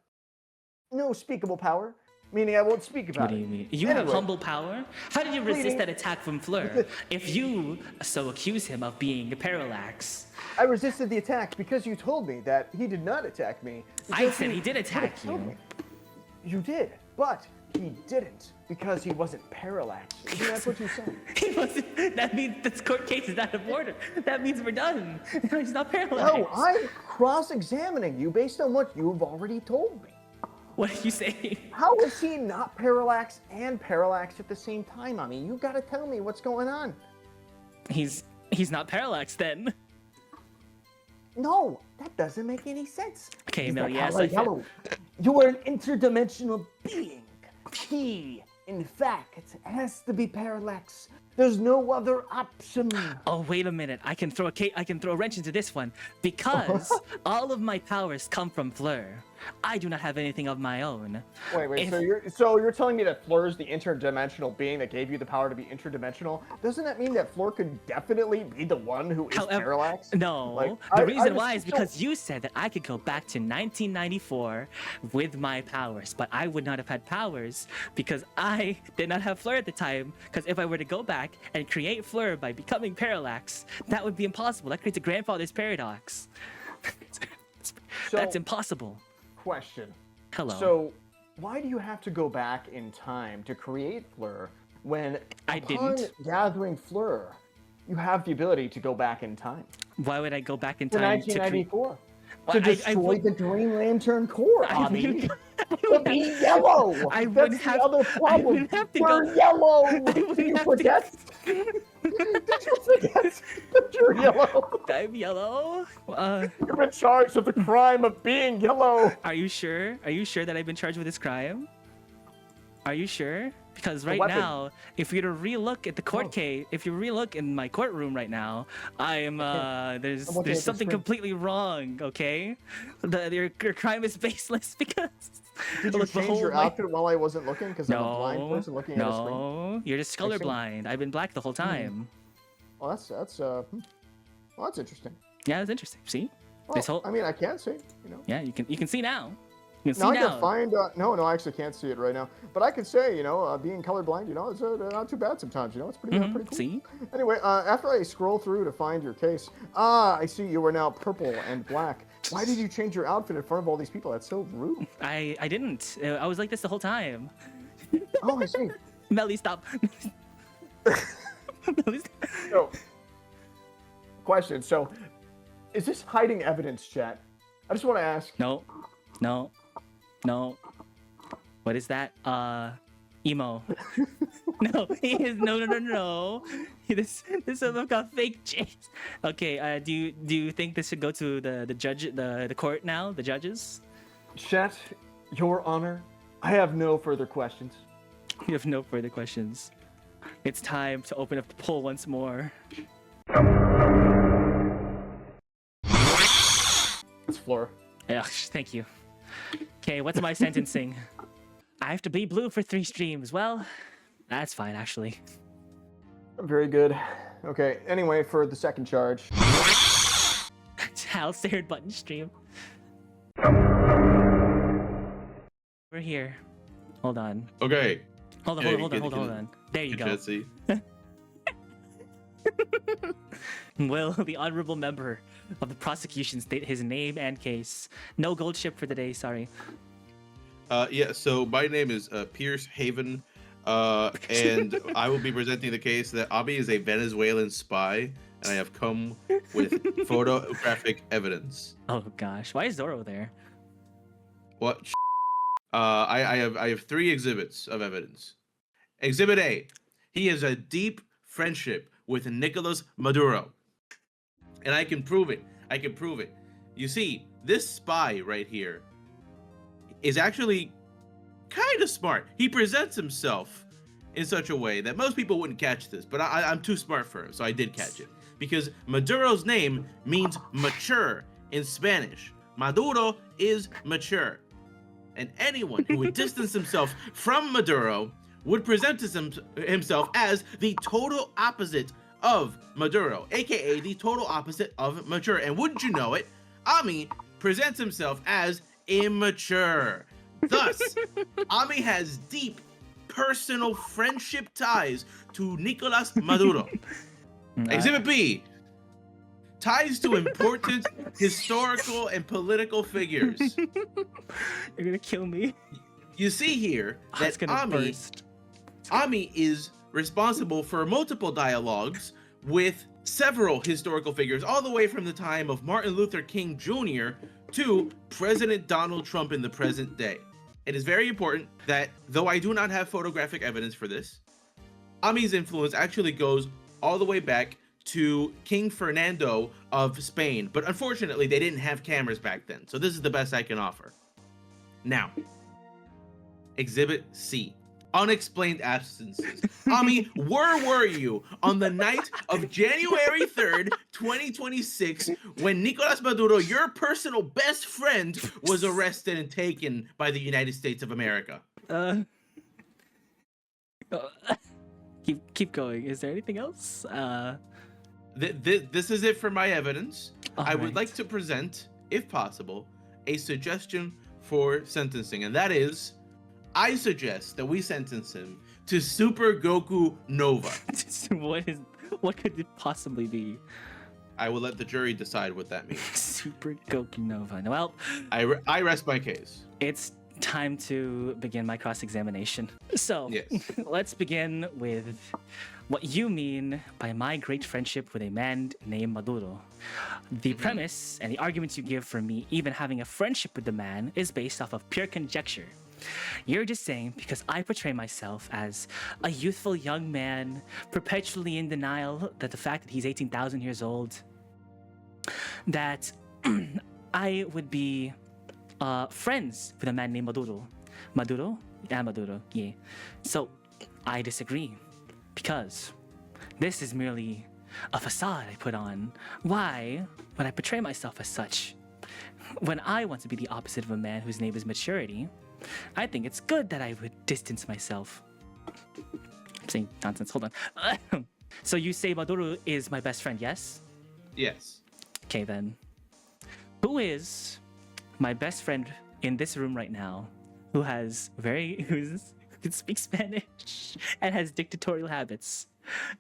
no speakable power, meaning I won't speak about What do you it. mean? You have Anyway. humble power? How did you resist Bleeding. that attack from Fleur? If you so accuse him of being a Parallax, I resisted the attack because you told me that he did not attack me. I because said he did would've attack killed you. me. You did, but he didn't because he wasn't Parallax. Isn't that what you said? He wasn't. That means this court case is out of order. That means we're done. He's not Parallax. No, I'm cross-examining you based on what you've already told me. What are you saying? How is he not Parallax and Parallax at the same time? I mean, you gotta tell me what's going on. He's not Parallax then. No, that doesn't make any sense. Okay, He's Emil, the yes, color I feel- yellow. You are an interdimensional being. He, in fact, has to be Parallax There's no other option. Oh, wait a minute. I can throw a wrench into this one because all of my powers come from Fleur. I do not have anything of my own. Wait. If- So you're telling me that Fleur is the interdimensional being that gave you the power to be interdimensional? Doesn't that mean that Fleur could definitely be the one who is Parallax? No, Like, the reason why is because you said that I could go back to 1994 with my powers, but I would not have had powers because I did not have Fleur at the time. Because if I were to go back and create Fleur by becoming Parallax, that would be impossible. That creates a grandfather's paradox. That's impossible. Question. Hello. So, why do you have to go back in time to create Fleur when upon gathering Fleur, you have the ability to go back in time? Why would I go back in To time 1994. Well, To destroy the Green Lantern Core, Ami. To be yellow. I That's wouldn't the have- other I problem. wouldn't have to You're go- yellow. wouldn't Did you have to- forget? Did you forget that you're yellow? I'm yellow. You're in charge of the crime of being yellow. Are you sure? Are you sure that I've been charged with this crime? Are you sure? Because right weapon. now, if you were to relook at the court case, if you relook in my courtroom right now, I'm there's I'm looking at the something screen. completely wrong. Okay, your crime is baseless because. Did you Look, change behold your my- outfit while I wasn't looking? Because I'm a blind person looking at a screen. No, you're just I see. colorblind. I've been black the whole time. Well, that's interesting. Yeah, that's interesting. See, Well, this whole I mean, I can see, you know. yeah, you can see now. You can see Now I now. can find. No, I actually can't see it right now. But I can say, you know, being colorblind, you know, it's not too bad sometimes. You know, it's pretty pretty cool. See, Anyway, after I scroll through to find your case, I see you are now purple and black. Why did you change your outfit in front of all these people? That's so rude. I didn't. I was like this the whole time. Oh, I see. Melly, stop. Melly, stop. So, question. So, is this hiding evidence, chat? I just want to ask. No. What is that? Emo. No, he is no. This is like a fake chase. Okay. Do you think this should go to the judge, the court now, the judges? Chat, Your Honor, I have no further questions. You have no further questions. It's time to open up the poll once more. It's Fleur. Ugh, thank you. Okay, what's my sentencing? I have to be blue for 3 streams. Well, that's fine, actually. Very good. Okay, anyway, for the second charge. Hal stared button stream. We're here. Hold on. Okay. Hold on. There you Good go. Jesse. Will the honorable member of the prosecution state his name and case? No gold ship for the day, sorry. Yeah, so my name is Pierce Haven, and I will be presenting the case that Abi is a Venezuelan spy, and I have come with photographic evidence. Oh gosh, why is Zoro there? What? I have 3 exhibits of evidence. Exhibit A, he has a deep friendship with Nicolas Maduro, and I can prove it. You see, this spy right here is actually kind of smart. He presents himself in such a way that most people wouldn't catch this, but I'm too smart for him, so I did catch it. Because Maduro's name means mature in Spanish. Maduro is mature. And anyone who would distance himself from Maduro would present himself as the total opposite of Maduro, aka the total opposite of mature. And wouldn't you know it, Ami presents himself as immature. Thus, Ami has deep personal friendship ties to Nicolas Maduro. Exhibit B, ties to important historical and political figures. You're gonna kill me. You see here It's that gonna burst. Ami is responsible for multiple dialogues with several historical figures, all the way from the time of Martin Luther King Jr. to President Donald Trump in the present day. It is very important that, though I do not have photographic evidence for this, Ami's influence actually goes all the way back to King Fernando of Spain, but unfortunately they didn't have cameras back then, so this is the best I can offer. Now, Exhibit C. unexplained absences. Ami, where were you on the night of January 3rd, 2026, when Nicolas Maduro, your personal best friend, was arrested and taken by the United States of America? Keep going. Is there anything else? This is it for my evidence. I would Alright. like to present, if possible, a suggestion for sentencing, and that is, I suggest that we sentence him to Super Goku Nova. What could it possibly be? I will let the jury decide what that means. Super Goku Nova. Well, I rest my case. it's time to begin my cross-examination. So, Yes. let's begin with what you mean by my great friendship with a man named Maduro. The premise and the arguments you give for me even having a friendship with the man is based off of pure conjecture. You're just saying because I portray myself as a youthful young man, perpetually in denial that the fact that he's 18,000 years old, that I would be friends with a man named Maduro. Maduro? Yeah, Maduro, yeah. So, I disagree. Because this is merely a facade I put on. Why would I portray myself as such? When I want to be the opposite of a man whose name is maturity, I think it's good that I would distance myself. I'm saying nonsense, hold on. So you say Maduro is my best friend, yes? Yes. Okay then. Who is my best friend in this room right now who can speak Spanish and has dictatorial habits?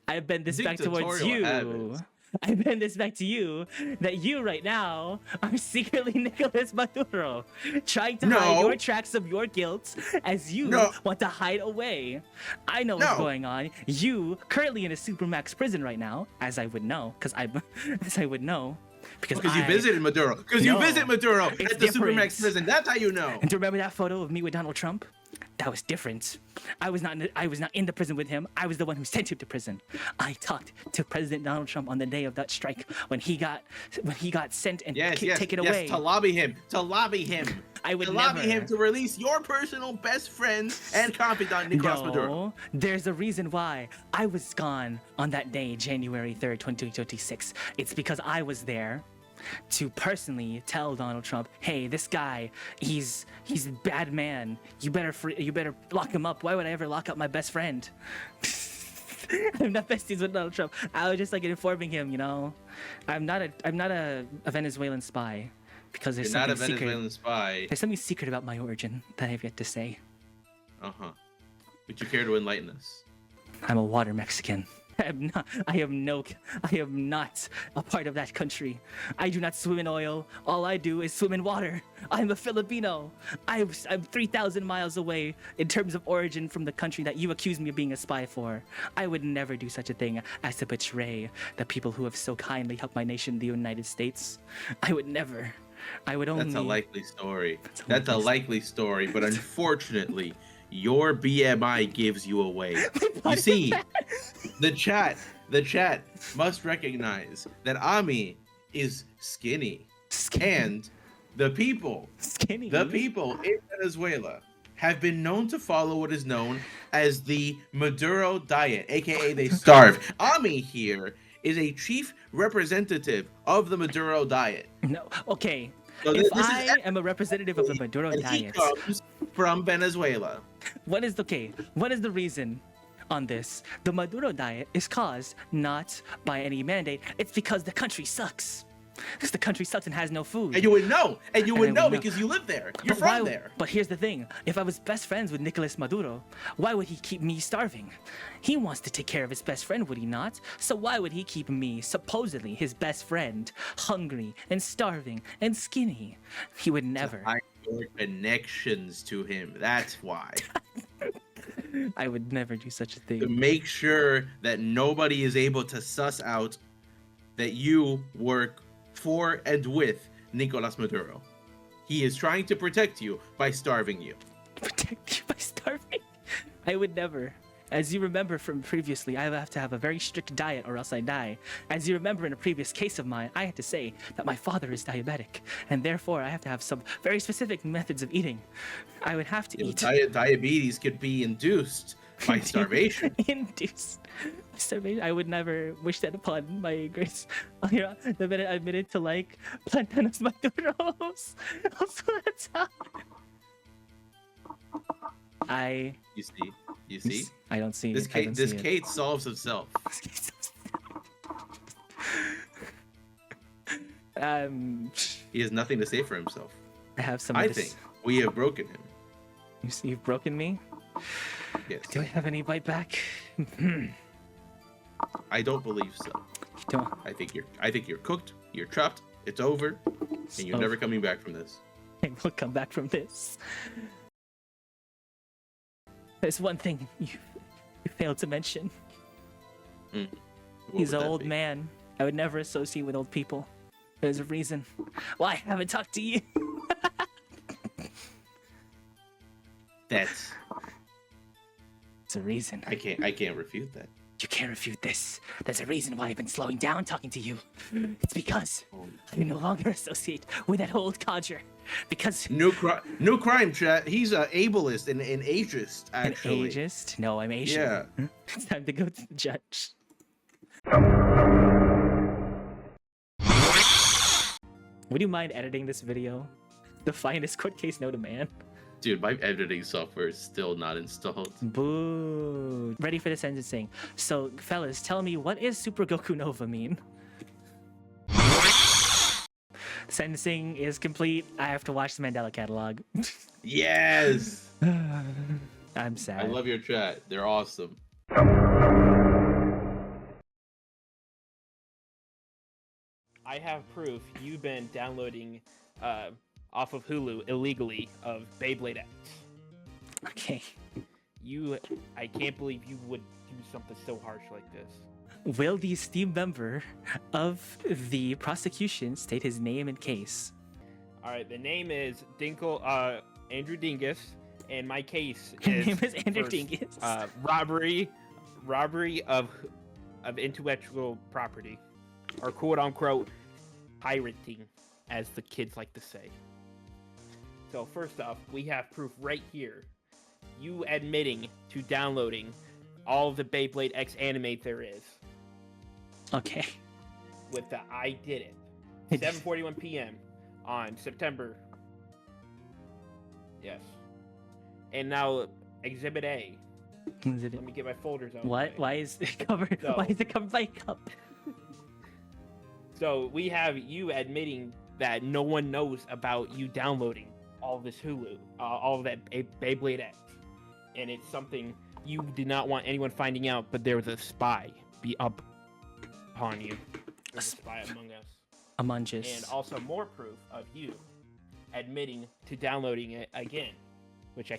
I bend this back towards Dictatorial you. habits. I bend this back to you that you right now are secretly Nicolas Maduro, trying to hide No. your tracks of your guilt as you No. want to hide away. I know what's No. going on. You currently in a supermax prison right now, as I would know, because Because you I- visited Maduro. Because you No, visit Maduro it's at the different. Supermax prison. That's how you know. And do you remember that photo of me with Donald Trump? That was different. I was not in the prison with him. I was the one who sent him to prison. I talked to President Donald Trump on the day of that strike when he got sent and taken away. To lobby him. I would to never. lobby him to release your personal best friend and confidant, Nicolas Maduro. No, there's a reason why I was gone on that day, January 3rd, 2026. It's because I was there to personally tell Donald Trump, hey, this guy, he's a bad man. You better lock him up. Why would I ever lock up my best friend? I'm not besties with Donald Trump. I was just like informing him, you know. I'm not a Venezuelan spy because there's You're not a something secret. Venezuelan spy. There's something secret about my origin that I've yet to say. Uh-huh. Would you care to enlighten us? I'm a water Mexican. I am not a part of that country. I do not swim in oil. All I do is swim in water. I'm a Filipino. I'm 3,000 miles away in terms of origin from the country that you accuse me of being a spy for. I would never do such a thing as to betray the people who have so kindly helped my nation, the United States. I would never. I would only. That's a likely story. a That's a likely likely story, but unfortunately, your BMI gives you away. You see, the chat must recognize that Ami is skinny, and the people Skinny. in Venezuela have been known to follow what is known as the Maduro diet, aka they starve. Ami here is a chief representative of the Maduro diet. No. Okay. So If this is I am a representative of the Maduro and he diet, comes from Venezuela. what is the reason on this? The Maduro diet is caused not by any mandate. It's because the country sucks. Because the country sucks and has no food. And you would know. And you And would I know would know. because you live there. You're But why- from there. But here's the thing. If I was best friends with Nicolas Maduro, why would he keep me starving? He wants to take care of his best friend, would he not? So why would he keep me, supposedly his best friend, hungry and starving and skinny? He would never. Hide your connections to him. That's why. I would never do such a To thing. make sure that nobody is able to suss out that you work for and with Nicolas Maduro. He is trying to protect you by starving you. Protect you by starving? I would never. As you remember from previously, I have to have a very strict diet or else I die. As you remember in a previous case of mine, I had to say that my father is diabetic, and therefore I have to have some very specific methods of eating. I would have to eat. Diabetes could be induced by starvation. Induced starvation. I would never wish that upon my grace. The minute I admitted to like plantanos maduros. Also, that's how. You see? I don't see This it. I don't see it. Kate solves himself. He has nothing to say for himself. I have some. I think we have broken him. You see, you've broken me. Yes. Do I have any bite back? I don't believe so. You don't. I think you're cooked. You're trapped. It's over, and you're never coming back from this. I will come back from this. There's one thing you failed to mention. What He's would an that old be? man. I would never associate with old people. There's a reason why I haven't talked to you. That's. It's a reason. I can't refute that. You can't refute this. There's a reason why I've been slowing down talking to you. It's because I no longer associate with that old codger. Because No crime, chat. He's a ableist and an ageist, an actually. ageist? No, I'm Asian. Yeah. It's time to go to the judge. Would you mind editing this video? The finest court case known to man. Dude, my editing software is still not installed. Boo. Ready for the sentencing. So, fellas, tell me, what is Super Goku Nova mean? Sentencing is complete. I have to watch the Mandela catalog. Yes! I'm sad. I love your chat. They're awesome. I have proof you've been downloading off of Hulu illegally of Beyblade X. Okay. I can't believe you would do something so harsh like this. Will the esteemed member of the prosecution state his name and case? All right, the name is Andrew Dingus, and my case Your is name is Andrew for, Dingus. robbery of intellectual property, or quote unquote pirating, as the kids like to say. So first off, we have proof right here. You admitting to downloading all of the Beyblade X anime there is. Okay. With the I did it. 7:41 p.m. on September. Yes. And now Exhibit A. Let me get my folders out. What? Why is it covered? So- Why is it covered by a cup? So we have you admitting that no one knows about you downloading all this Hulu, all of that Beyblade X, and it's something you did not want anyone finding out. But there was a spy be up upon you. There was a spy among us, Among us. and also more proof of you admitting to downloading it again, which I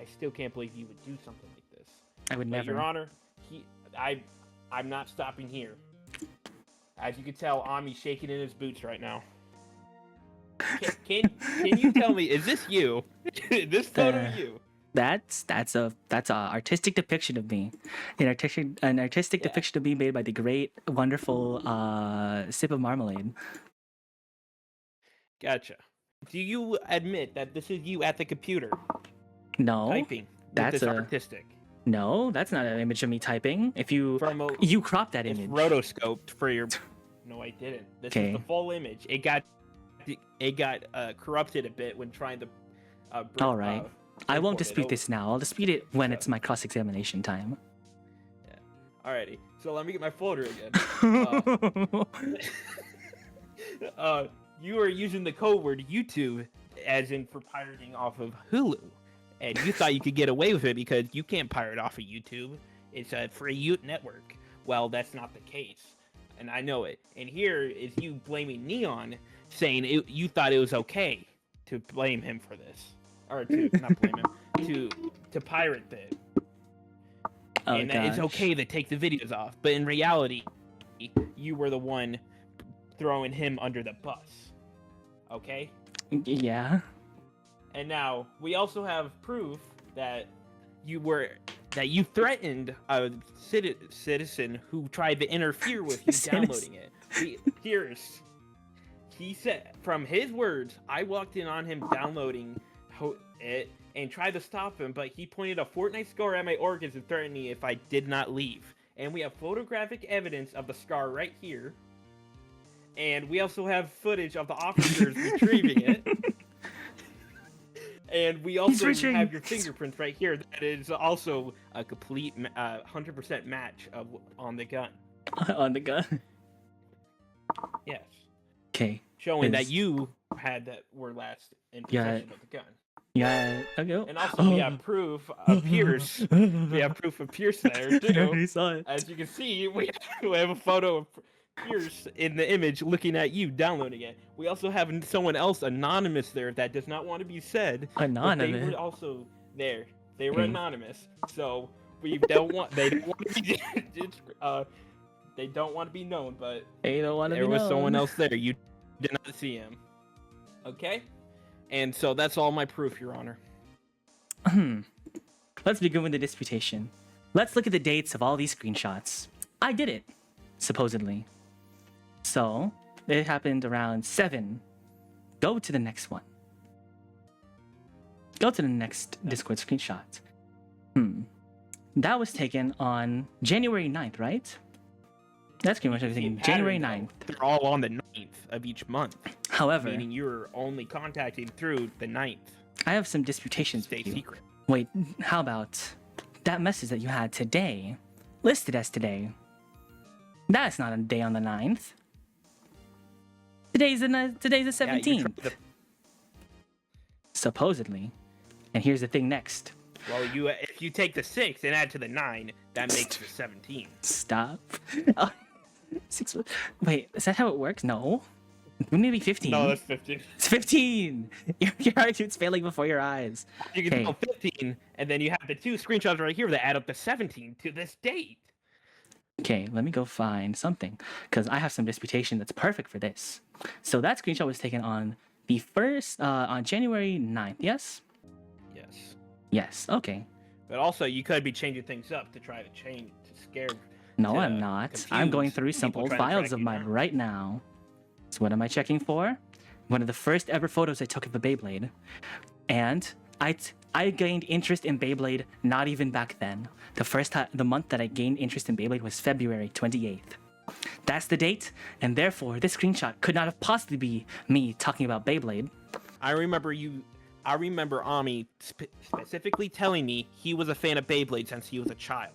still can't believe you would do something like this. I would But never. Your Honor, I'm not stopping here. As you can tell, Ami's shaking in his boots right now. Can you tell me, is this you? Is this photo you? That's a artistic depiction of me, an artistic depiction of me made by the great, wonderful Sip of Marmalade. Gotcha. Do you admit that this is you at the computer No, typing? that's This a- artistic. no, that's not an image of me typing. If you From a, you crop that it's image. rotoscoped for your. No, I didn't. This Okay. is the full image. It got corrupted a bit when trying to. All right. I won't import it dispute over. this now. I'll dispute it when Yeah. it's my cross-examination time. Alrighty. So let me get my folder again. You are using the code word YouTube as in for pirating off of Hulu. And you thought you could get away with it because you can't pirate off of YouTube. It's a free network. Well, that's not the case. And I know it. And here is you blaming Neon, saying you thought it was okay to blame him for this. Or to, not blame him, to pirate it. Oh, And that it's gosh. okay to take the videos off. But in reality, you were the one throwing him under the bus. Okay? Yeah. And now we also have proof that you were that you threatened a citizen who tried to interfere with you downloading it. He said, from his words, I walked in on him downloading it and tried to stop him, but he pointed a Fortnite scar at my organs and threatened me if I did not leave. And we have photographic evidence of the scar right here. And we also have footage of the officers retrieving it. And we also have your fingerprints right here. That is also a complete 100% match on the gun. On the gun? Yes. Okay. Showing that you were last in possession of the gun. Yeah. Okay. And also we have proof of Pierce. We have proof of Pierce there too. I saw it. As you can see, we have a photo of Pierce in the image looking at you downloading it. We also have someone else anonymous there that does not want to be said. Anonymous. They were also there. They were anonymous. So they don't want to be they don't want to be known, but there was someone else there. You did not see him. Okay? And so that's all my proof, Your Honor. Let's begin with the disputation. Let's look at the dates of all these screenshots. I did it, supposedly. So, it happened around 7. Go to the next one. Go to the next Discord screenshot. That was taken on January 9th, right? That's pretty much everything. January 9th. They're all on the 9th of each month. However, meaning you're only contacting through the 9th. I have some disputations Stay with you. secret. Wait, how about that message that you had today, listed as today? That's not a day on the 9th. Today's the 17th. Supposedly. And here's the thing next. Well, if you take the 6 and add to the 9, that makes the 17. Stop. Wait, is that how it works? No. Maybe 15. No, that's 15. It's 15! Your argument's failing before your eyes. You can go 15, and then you have the 2 screenshots right here that add up to 17 to this date. Okay, let me go find something, because I have some disputation that's perfect for this. So that screenshot was taken on the on January 9th, yes? Yes. Yes, okay. But also, you could be changing things up to try to scare. No, I'm not. I'm going through some old files of mine right now. So what am I checking for? One of the first ever photos I took of the Beyblade. And I gained interest in Beyblade not even back then. The month that I gained interest in Beyblade was February 28th. That's the date, and therefore this screenshot could not have possibly be me talking about Beyblade. I remember Ami specifically telling me he was a fan of Beyblade since he was a child.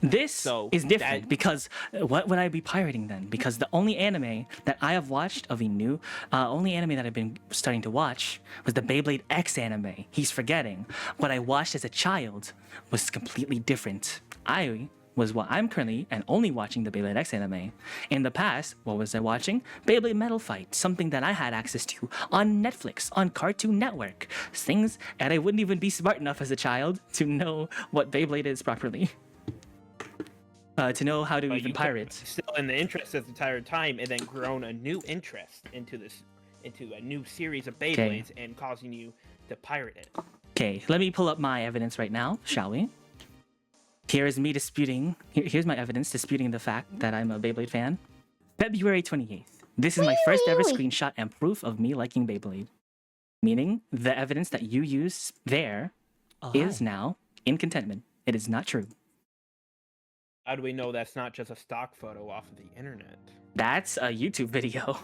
This is different because what would I be pirating then? Because the only anime that I have watched of only anime that I've been starting to watch was the Beyblade X anime. He's forgetting. What I watched as a child was completely different. I'm currently and only watching the Beyblade X anime. In the past, what was I watching? Beyblade Metal Fight, something that I had access to on Netflix, on Cartoon Network. Things, and I wouldn't even be smart enough as a child to know what Beyblade is properly. To know how to even pirate. Still in the interest this entire time, and then grown a new interest into a new series of Beyblades and causing you to pirate it. Okay, let me pull up my evidence right now, shall we? Here is me disputing. Here's my evidence disputing the fact that I'm a Beyblade fan. February 28th. This is my first ever screenshot and proof of me liking Beyblade. Meaning, the evidence that you use there is now in contentment. It is not true. How do we know that's not just a stock photo off of the internet? That's a YouTube video.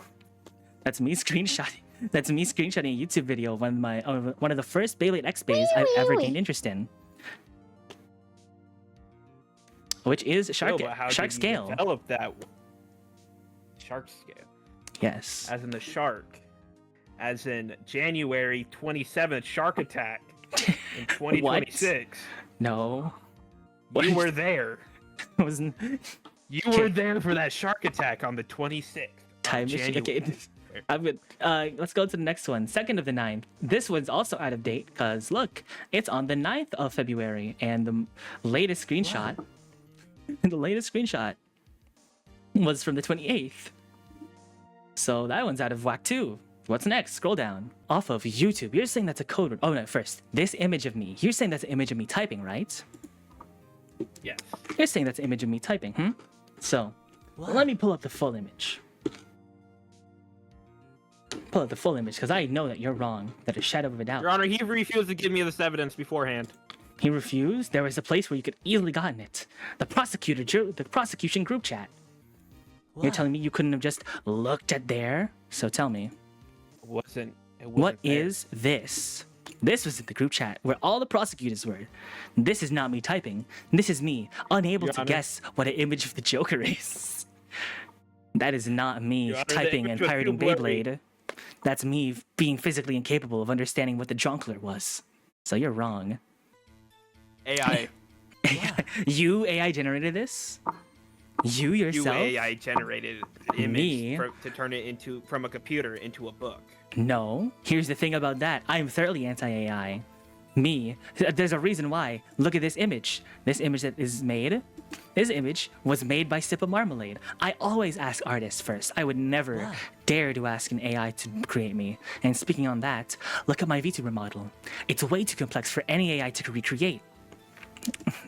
That's me screenshotting. That's me screenshotting a YouTube video of one of the first Beyblade X bays I've ever gained interest in. Which is Shark Scale. Develop that Shark Scale. Yes. As in the shark. As in January 27th Shark Attack in 2026. No. You were there. Wasn't. You were there for that shark attack on the 26th. Time machine. Okay. Let's go to the next one. 2nd of the 9th. This one's also out of date because look, it's on the 9th of February, and the latest screenshot. The latest screenshot was from the 28th. So that one's out of whack too. What's next? Scroll down. Off of YouTube. You're saying that's a code word. Oh no, first. This image of me. You're saying that's an image of me typing, right? Yes. You're saying that's an image of me typing, hmm? So, let me pull up the full image. Pull up the full image, because I know that you're wrong. That a shadow of a doubt. Your Honor, he refused to give me this evidence beforehand. He refused? There was a place where you could easily gotten it. The prosecution group chat. You're telling me you couldn't have just looked at there? So tell me. It wasn't What there. is this? This was in the group chat where all the prosecutors were. This is not me typing. This is me unable Your to Honor. guess what an image of the Joker is. That is not me Your Honor, the typing and image was pirating too blurry. Beyblade. That's me being physically incapable of understanding what the Jonkler was. So you're wrong. AI. You AI generated this? You yourself? You AI generated image Me? to turn it into from a computer into a book. No. Here's the thing about that. I'm thoroughly anti-AI. Me. There's a reason why. Look at this image. This image that is made. This image was made by Sip of Marmalade. I always ask artists first. I would never dare to ask an AI to create me. And speaking on that, look at my VTuber model. It's way too complex for any AI to recreate.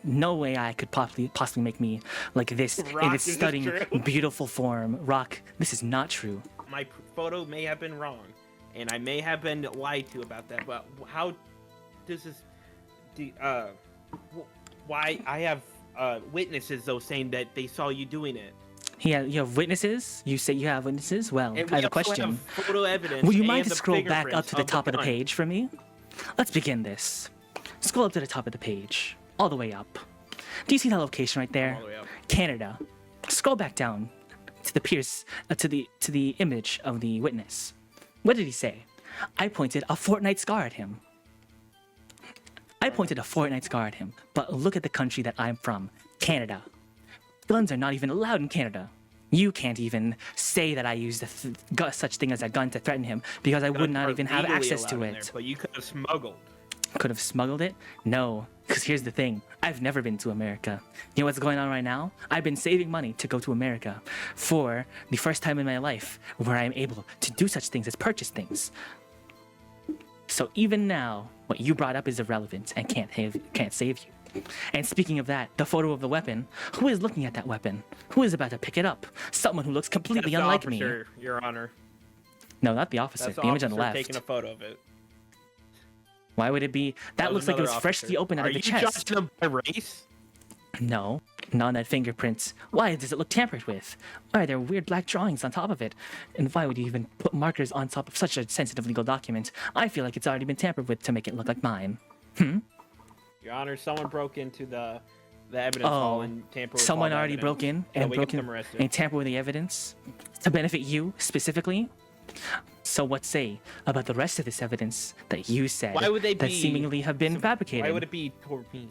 No AI could possibly make me like this Rock, in its is this stunning, true? beautiful form. Rock, this is not true. My photo may have been wrong, and I may have been lied to about that. But how does this? Why I have witnesses though saying that they saw you doing it. Yeah, you have witnesses? You say you have witnesses? Well, And I we have a also question. have photo evidence. Would you and mind to the scroll back up to the fingerprints top of the gun. page for me? Let's begin this. Scroll up to the top of the page. All the way up. Do you see that location right there? All the way up. Canada. Scroll back down to the to the image of the witness. What did he say? I pointed a Fortnite scar at him. I pointed a Fortnite scar at him, but look at the country that I'm from, Canada. Guns are not even allowed in Canada. You can't even say that I used such thing as a gun to threaten him because I would Guns not are even have legally access to allowed in it. there, but you could have smuggled. Could have smuggled it? No, because here's the thing. I've never been to America. You know what's going on right now? I've been saving money to go to America for the first time in my life where I'm able to do such things as purchase things. So even now, what you brought up is irrelevant and can't save you. And speaking of that, the photo of the weapon, who is looking at that weapon? Who is about to pick it up? Someone who looks completely That's the unlike me. officer, Your Honor. No, not the officer. That's The image on the officer left. taking a photo of it. Why would it be? That looks like it was another freshly officer. opened out Are of the you chest. judging them by race? No, not on that fingerprint. Why does it look tampered with? Why are there weird black drawings on top of it? And why would you even put markers on top of such a sensitive legal document? I feel like it's already been tampered with to make it look like mine. Your Honor, someone broke into the evidence hall and tampered with Someone all the already evidence. broke in Yeah, and we got them arrested. tampered with the evidence to benefit you specifically. So what say about the rest of this evidence that you said Why would they that be seemingly have been fabricated? Why would it be toward me?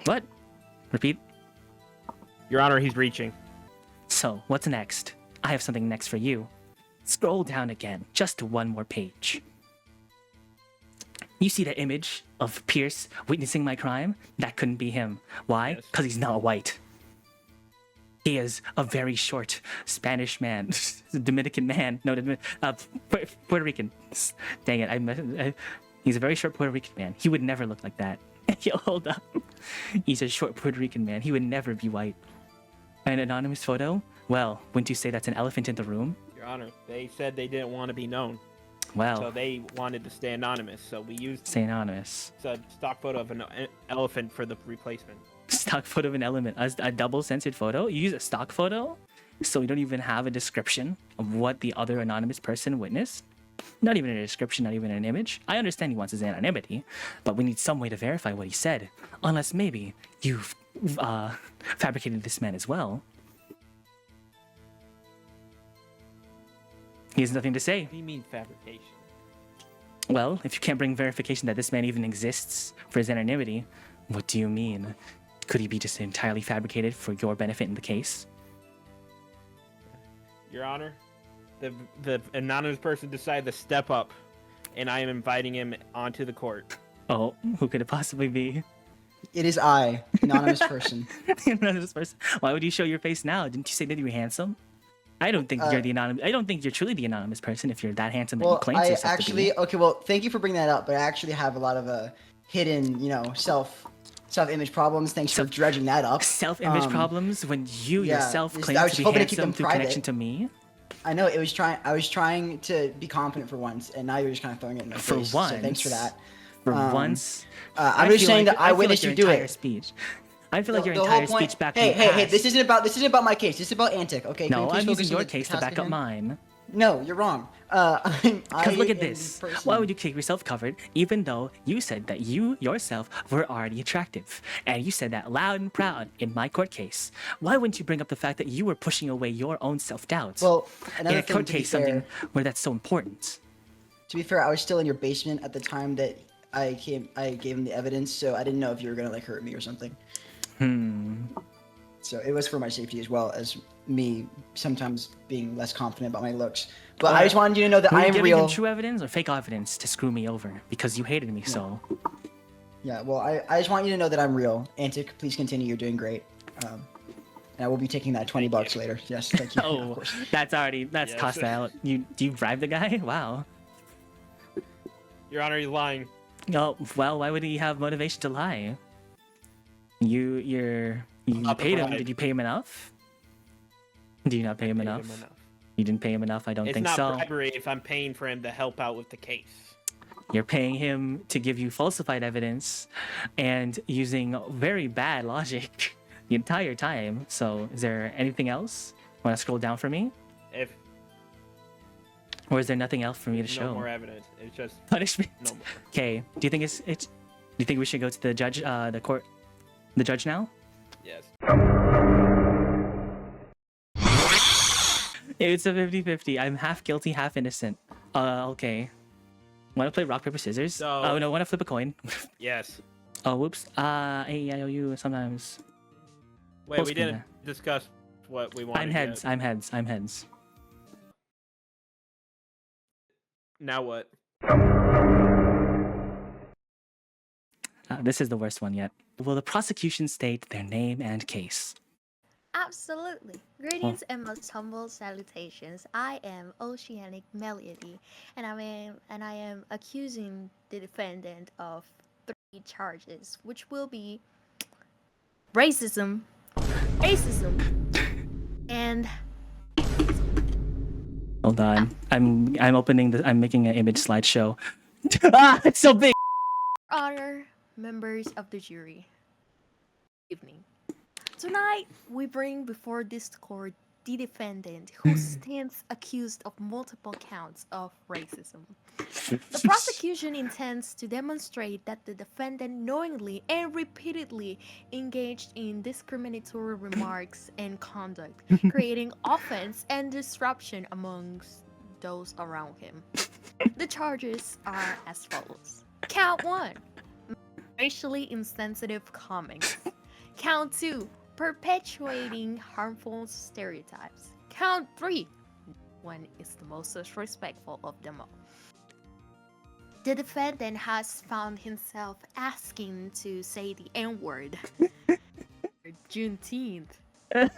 What? Repeat. Your Honor, he's reaching. So, what's next? I have something next for you. Scroll down again, just to one more page. You see that image of Pierce witnessing my crime? That couldn't be him. Why? Yes. Because he's not white. He is a very short Spanish man, Dominican man. No, Puerto Rican. Dang it! He's a very short Puerto Rican man. He would never look like that. Yo, hold up. He's a short Puerto Rican man. He would never be white. An anonymous photo? Well, wouldn't you say that's an elephant in the room? Your Honor, they said they didn't want to be known, Well, so they wanted to stay anonymous. So we used say anonymous. a stock photo of an elephant for the replacement. Stock photo of an element, a double censored photo. You use a stock photo, so you don't even have a description of what the other anonymous person witnessed. Not even a description, not even an image. I understand he wants his anonymity, but we need some way to verify what he said. Unless maybe you've fabricated this man as well. He has nothing to say. What do you mean fabrication? Well, if you can't bring verification that this man even exists for his anonymity, what do you mean? Could he be just entirely fabricated for your benefit in the case? Your Honor, the anonymous person decided to step up, and I am inviting him onto the court. Oh, who could it possibly be? It is I, anonymous person. Anonymous person. Why would you show your face now? Didn't you say that you were handsome? I don't think you're the anonymous. I don't think you're truly the anonymous person if you're that handsome that you Well, claim I yourself actually to be. okay. Well, thank you for bringing that up, but I actually have a lot of hidden, self-image problems. Thanks for dredging that up. Self-image problems when you yeah, yourself just- claim I was to be hoping to keep handsome them through private. connection to me. I know I was trying to be confident for once, and now you're just kind of throwing it in my For face. So thanks for once. that. For Um, once. I'm just feel saying like- that I feel witnessed your you do entire it. Speech. I feel like your The whole entire point- speech back Hey, in the hey, hey! past. This isn't about my case. This is about Antic. Okay? Can you No, please I'm focus using on your the case to task back at up hand? mine. No, you're wrong. Because look at am the this. person- Why would you keep yourself covered even though you said that you yourself were already attractive? And you said that loud and proud in my court case. Why wouldn't you bring up the fact that you were pushing away your own self-doubt Well, in another a thing court to be case, something fair, where that's so important? I was still in your basement at the time that I gave him the evidence, so I didn't know if you were gonna like hurt me or something. So it was for my safety as well as me sometimes being less confident about my looks. But I just wanted you to know that Were I you am giving real. him true evidence or fake evidence to screw me over because you hated me so? Yeah, well, I just want you to know that I'm real. Antic, please continue. You're doing great. And I will be taking that $20 later. Yes, thank you. Of Oh, course. that's Yes. tossed out. Do you bribe the guy? Wow. Your Honor, he's lying. Oh, well, why would he have motivation to lie? You Not the paid him. bribe. Did you pay him enough? Do you not pay him Paid enough? him enough. You didn't pay him enough. I don't It's think not so. bribery if I'm paying for him to help out with the case. You're paying him to give you falsified evidence, and using very bad logic the entire time. So, is there anything else? Want to scroll down for me, If or is there nothing else for me to no show? more evidence, it's just Punishment. no more. Okay. Do you think it's? Do you think we should go to the judge? The judge now? Yes. It's a 50-50. I'm half guilty, half innocent. Okay. Want to play rock, paper, scissors? So- Oh, no, want to flip a coin? Yes. Oh, whoops. A-E-I-O-U sometimes. Wait, Post we me didn't discuss what we wanted. I'm heads. Yet. I'm heads. I'm heads. Now what? This is the worst one yet. Will the prosecution state their name and case? Absolutely. Greetings and most humble salutations. I am Oceanic Melody, and I am accusing the defendant of 3 charges, which will be racism, and Hold on. I'm opening the. I'm making an image slideshow. Ah, it's so big. honor members of the jury. Evening. Tonight, we bring before this court the defendant who stands accused of multiple counts of racism. The prosecution intends to demonstrate that the defendant knowingly and repeatedly engaged in discriminatory remarks and conduct, creating offense and disruption amongst those around him. The charges are as follows. Count 1. Racially insensitive comments. Count 2. Perpetuating harmful stereotypes. Count 3. One is the most disrespectful of them all. The defendant has found himself asking to say the N-word. Juneteenth. For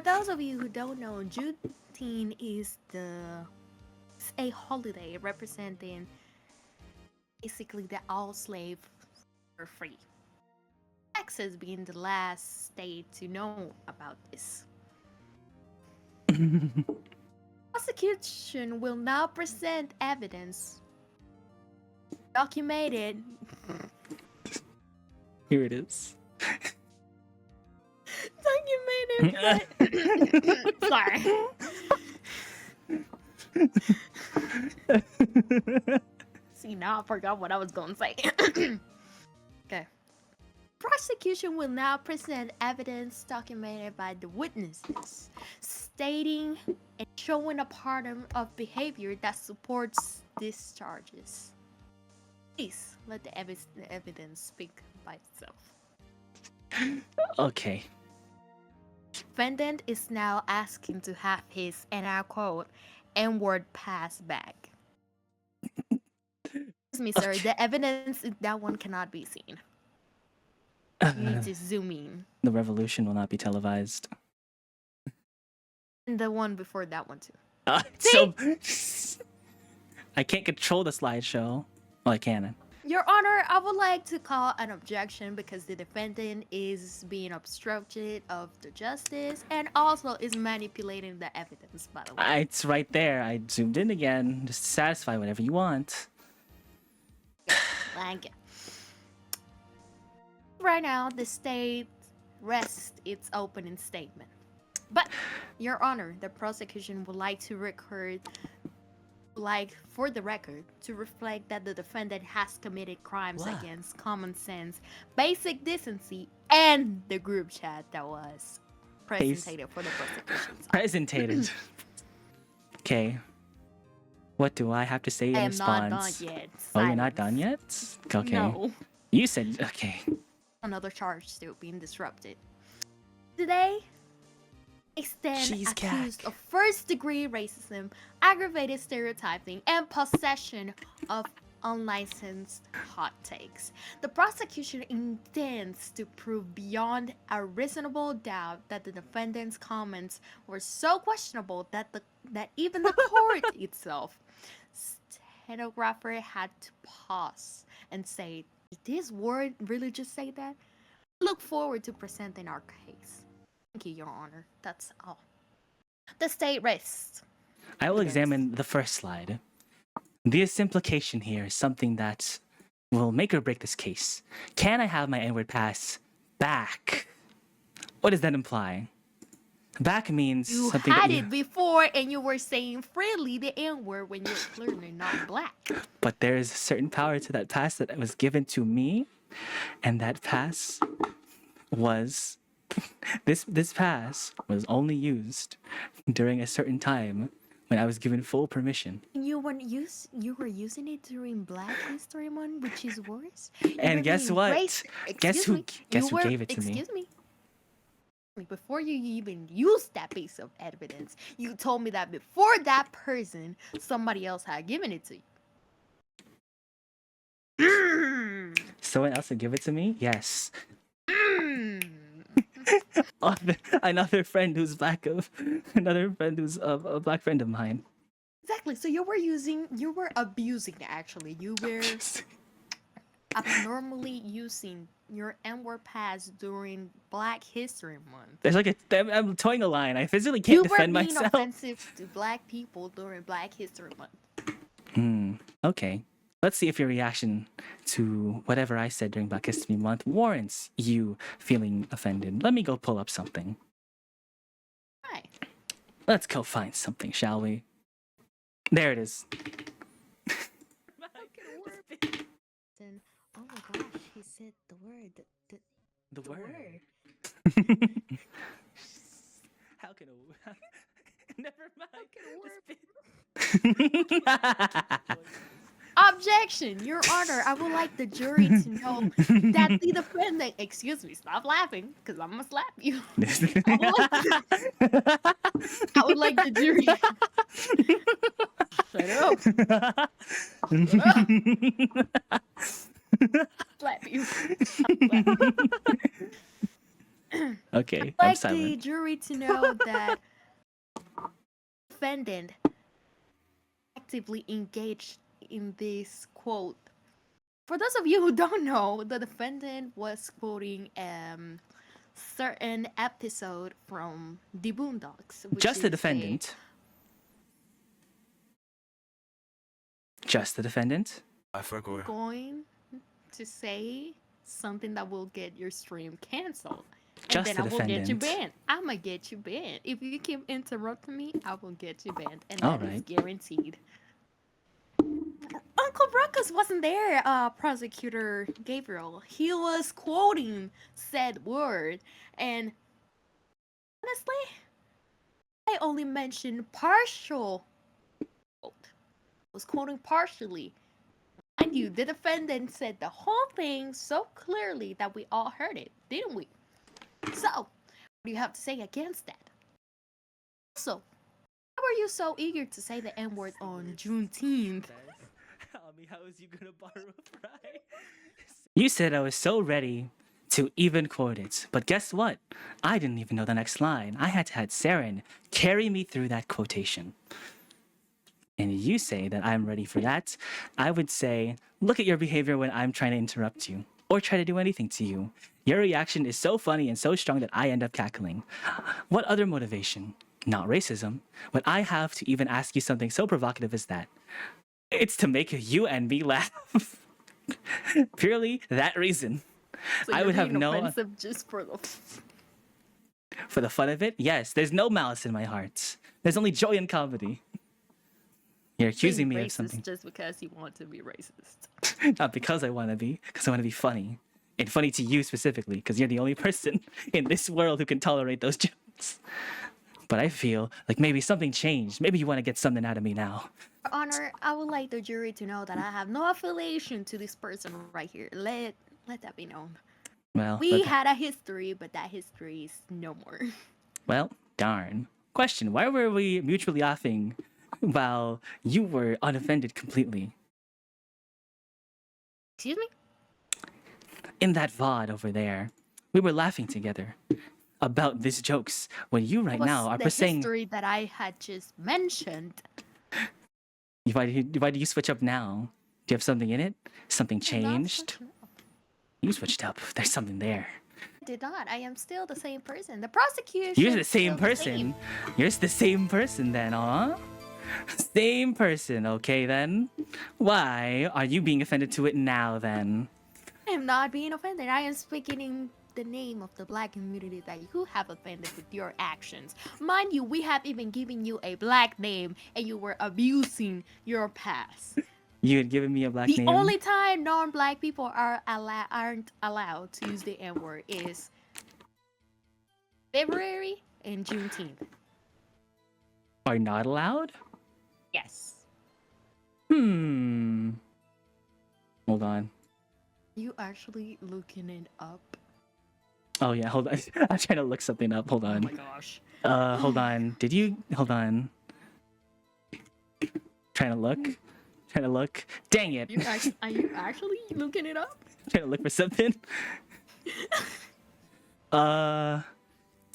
those of you who don't know, Juneteenth is a holiday representing basically that all slaves were free. Texas being the last state to know about this. Prosecution will now present evidence documented. Here it is. Documented. Sorry. See, now I forgot what I was going to say. Okay. Prosecution will now present evidence documented by the witnesses, stating and showing a pattern of behavior that supports these charges. Please let the evidence speak by itself. Okay. Defendant is now asking to have his, and I quote, N-word pass back. Excuse me, sir. The evidence in that one cannot be seen. You need to zoom in. The revolution will not be televised. And the one before that one too. So I can't control the slideshow. Well, I can. Your Honor, I would like to call an objection because the defendant is being obstructed of the justice and also is manipulating the evidence, by the way. It's right there. I zoomed in again just to satisfy whatever you want. Thank you. Right now, the state rests its opening statement. But, Your Honor, the prosecution would like to record, for the record, to reflect that the defendant has committed crimes What? against common sense, basic decency, and the group chat that was presented for the prosecution. Presentated. Okay. What do I have to say in I am response? not done yet. Oh, you're not Silence. done yet? Okay. No. You said okay. Another charge still being disrupted. Today, I stand She's accused cack. of first-degree racism, aggravated stereotyping, and possession of unlicensed hot takes. The prosecution intends to prove beyond a reasonable doubt that the defendant's comments were so questionable that even the court itself, stenographer, had to pause and say, "Did this word really just say that?" Look forward to presenting our case. Thank you, Your Honor. That's all. The state rests. I will Yes. examine the first slide. This implication here is something that will make or break this case. Can I have my N-word pass back? What does that imply? Back means You something had that it before and you were saying freely the N-word when you're clearly not black. But there is a certain power to that pass that was given to me, and that pass was this pass was only used during a certain time when I was given full permission. You were using it during Black History Month, which is worse. And guess what? Guess who gave it to me? Excuse me. Before you even used that piece of evidence, you told me that before that person, somebody else had given it to you. Someone else would give it to me? Yes. Mm. Another friend who's a black friend of mine. Exactly. So you were abusing actually. You were abnormally using your N-word pass during Black History Month. There's I'm towing a line. I physically can't defend You were being myself. offensive to Black people during Black History Month. Okay. Let's see if your reaction to whatever I said during Black History Month warrants you feeling offended. Let me go pull up something. Hi. Let's go find something, shall we? There it is. Then, oh my gosh, he said the word. The word. How can a never mind. Objection, Your Honor. I would like the jury to know that the defendant. Excuse me. Stop laughing, because I'm gonna slap you. I would like the jury. Shut up. Slap you. Okay, I'd I'm like the silent. jury to know that defendant actively engaged in this quote. For those of you who don't know, the defendant was quoting certain episode from The Boondocks. which Just the is defendant. Just the defendant. going to say something that will get your stream canceled. And Just then the I will get you defendant. banned. I'm gonna get you banned. If you keep interrupting me, I will get you banned. And All that is right. guaranteed. Uncle Ruckus wasn't there, Prosecutor Gabriel. He was quoting said word. And honestly, I only mentioned partial quote. I was quoting partially. Mind you, the defendant said the whole thing so clearly that we all heard it, didn't we? So, what do you have to say against that? Also, why were you so eager to say the N-word on Juneteenth? How is you gonna borrow a fry? You said I was so ready to even quote it. But guess what? I didn't even know the next line. I had to have Saren carry me through that quotation. And you say that I'm ready for that. I would say, look at your behavior when I'm trying to interrupt you or try to do anything to you. Your reaction is so funny and so strong that I end up cackling. What other motivation? Not racism. But I have to even ask you something so provocative as that. It's to make you and me laugh. Purely that reason. So I you're would have being no offensive just for the. for the fun of it. Yes, there's no malice in my heart. There's only joy and comedy. You're accusing being me of racist something. just because you want to be racist. Not because I want to be, because I want to be funny. And funny to you specifically, because you're the only person in this world who can tolerate those jokes. But I feel like maybe something changed. Maybe you want to get something out of me now. Your Honor, I would like the jury to know that I have no affiliation to this person right here. Let that be known. Well, We had a history, but that history is no more. well, darn. Question, why were we mutually laughing while you were unoffended completely? Excuse me? In that VOD over there, we were laughing together about these jokes when you right Was now are the saying, history that I had just mentioned. why do you switch up now? Do you have something in it? Something I'm not changed? switching up. You switched up. There's something there. I did not. I am still the same person. The prosecution. You're the is same still the person. same. You're the same person then, huh? Same person, okay then? Why are you being offended to it now then? I am not being offended. I am speaking in the name of the black community that you have offended with your actions. Mind you, we have even given you a black name and you were abusing your past. You had given me a black The name. only time non-black people aren't allowed to use the N-word is February and Juneteenth. Are not allowed? Yes. Hold on. You actually looking it up? Oh yeah, hold on. I'm trying to look something up. Hold Oh on. my gosh. Hold on. Did you? Hold on. Trying to look. Trying to look. Dang it. Are you actually looking it up? Trying to look for something.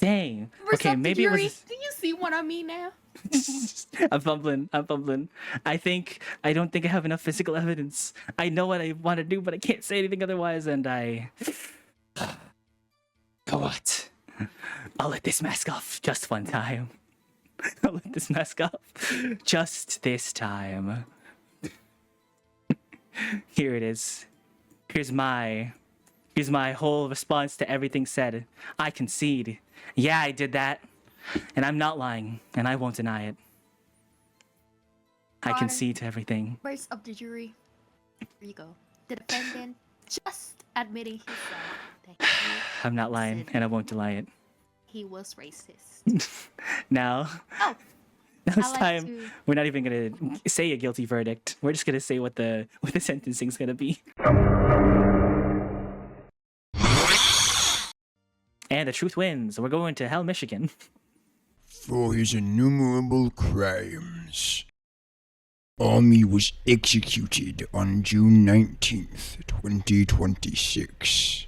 Dang. Okay, maybe it was. Do you see what I mean now? I'm fumbling. I don't think I have enough physical evidence. I know what I want to do, but I can't say anything otherwise, and I. Go what? I'll let this mask off just one time. I'll let this mask off just this time. Here it is. Here's my whole response to everything said. I concede. Yeah, I did that. And I'm not lying, and I won't deny it. I Honor. concede to everything. Members of the jury, here you go. The defendant just admitting himself that I'm not lying, and I won't deny it. he was racist. Now, Oh, now it's I like time. to- We're not even gonna say a guilty verdict. We're just gonna say what the sentencing's gonna be. And the truth wins. We're going to hell, Michigan. For his innumerable crimes, Army was executed on June 19th, 2026.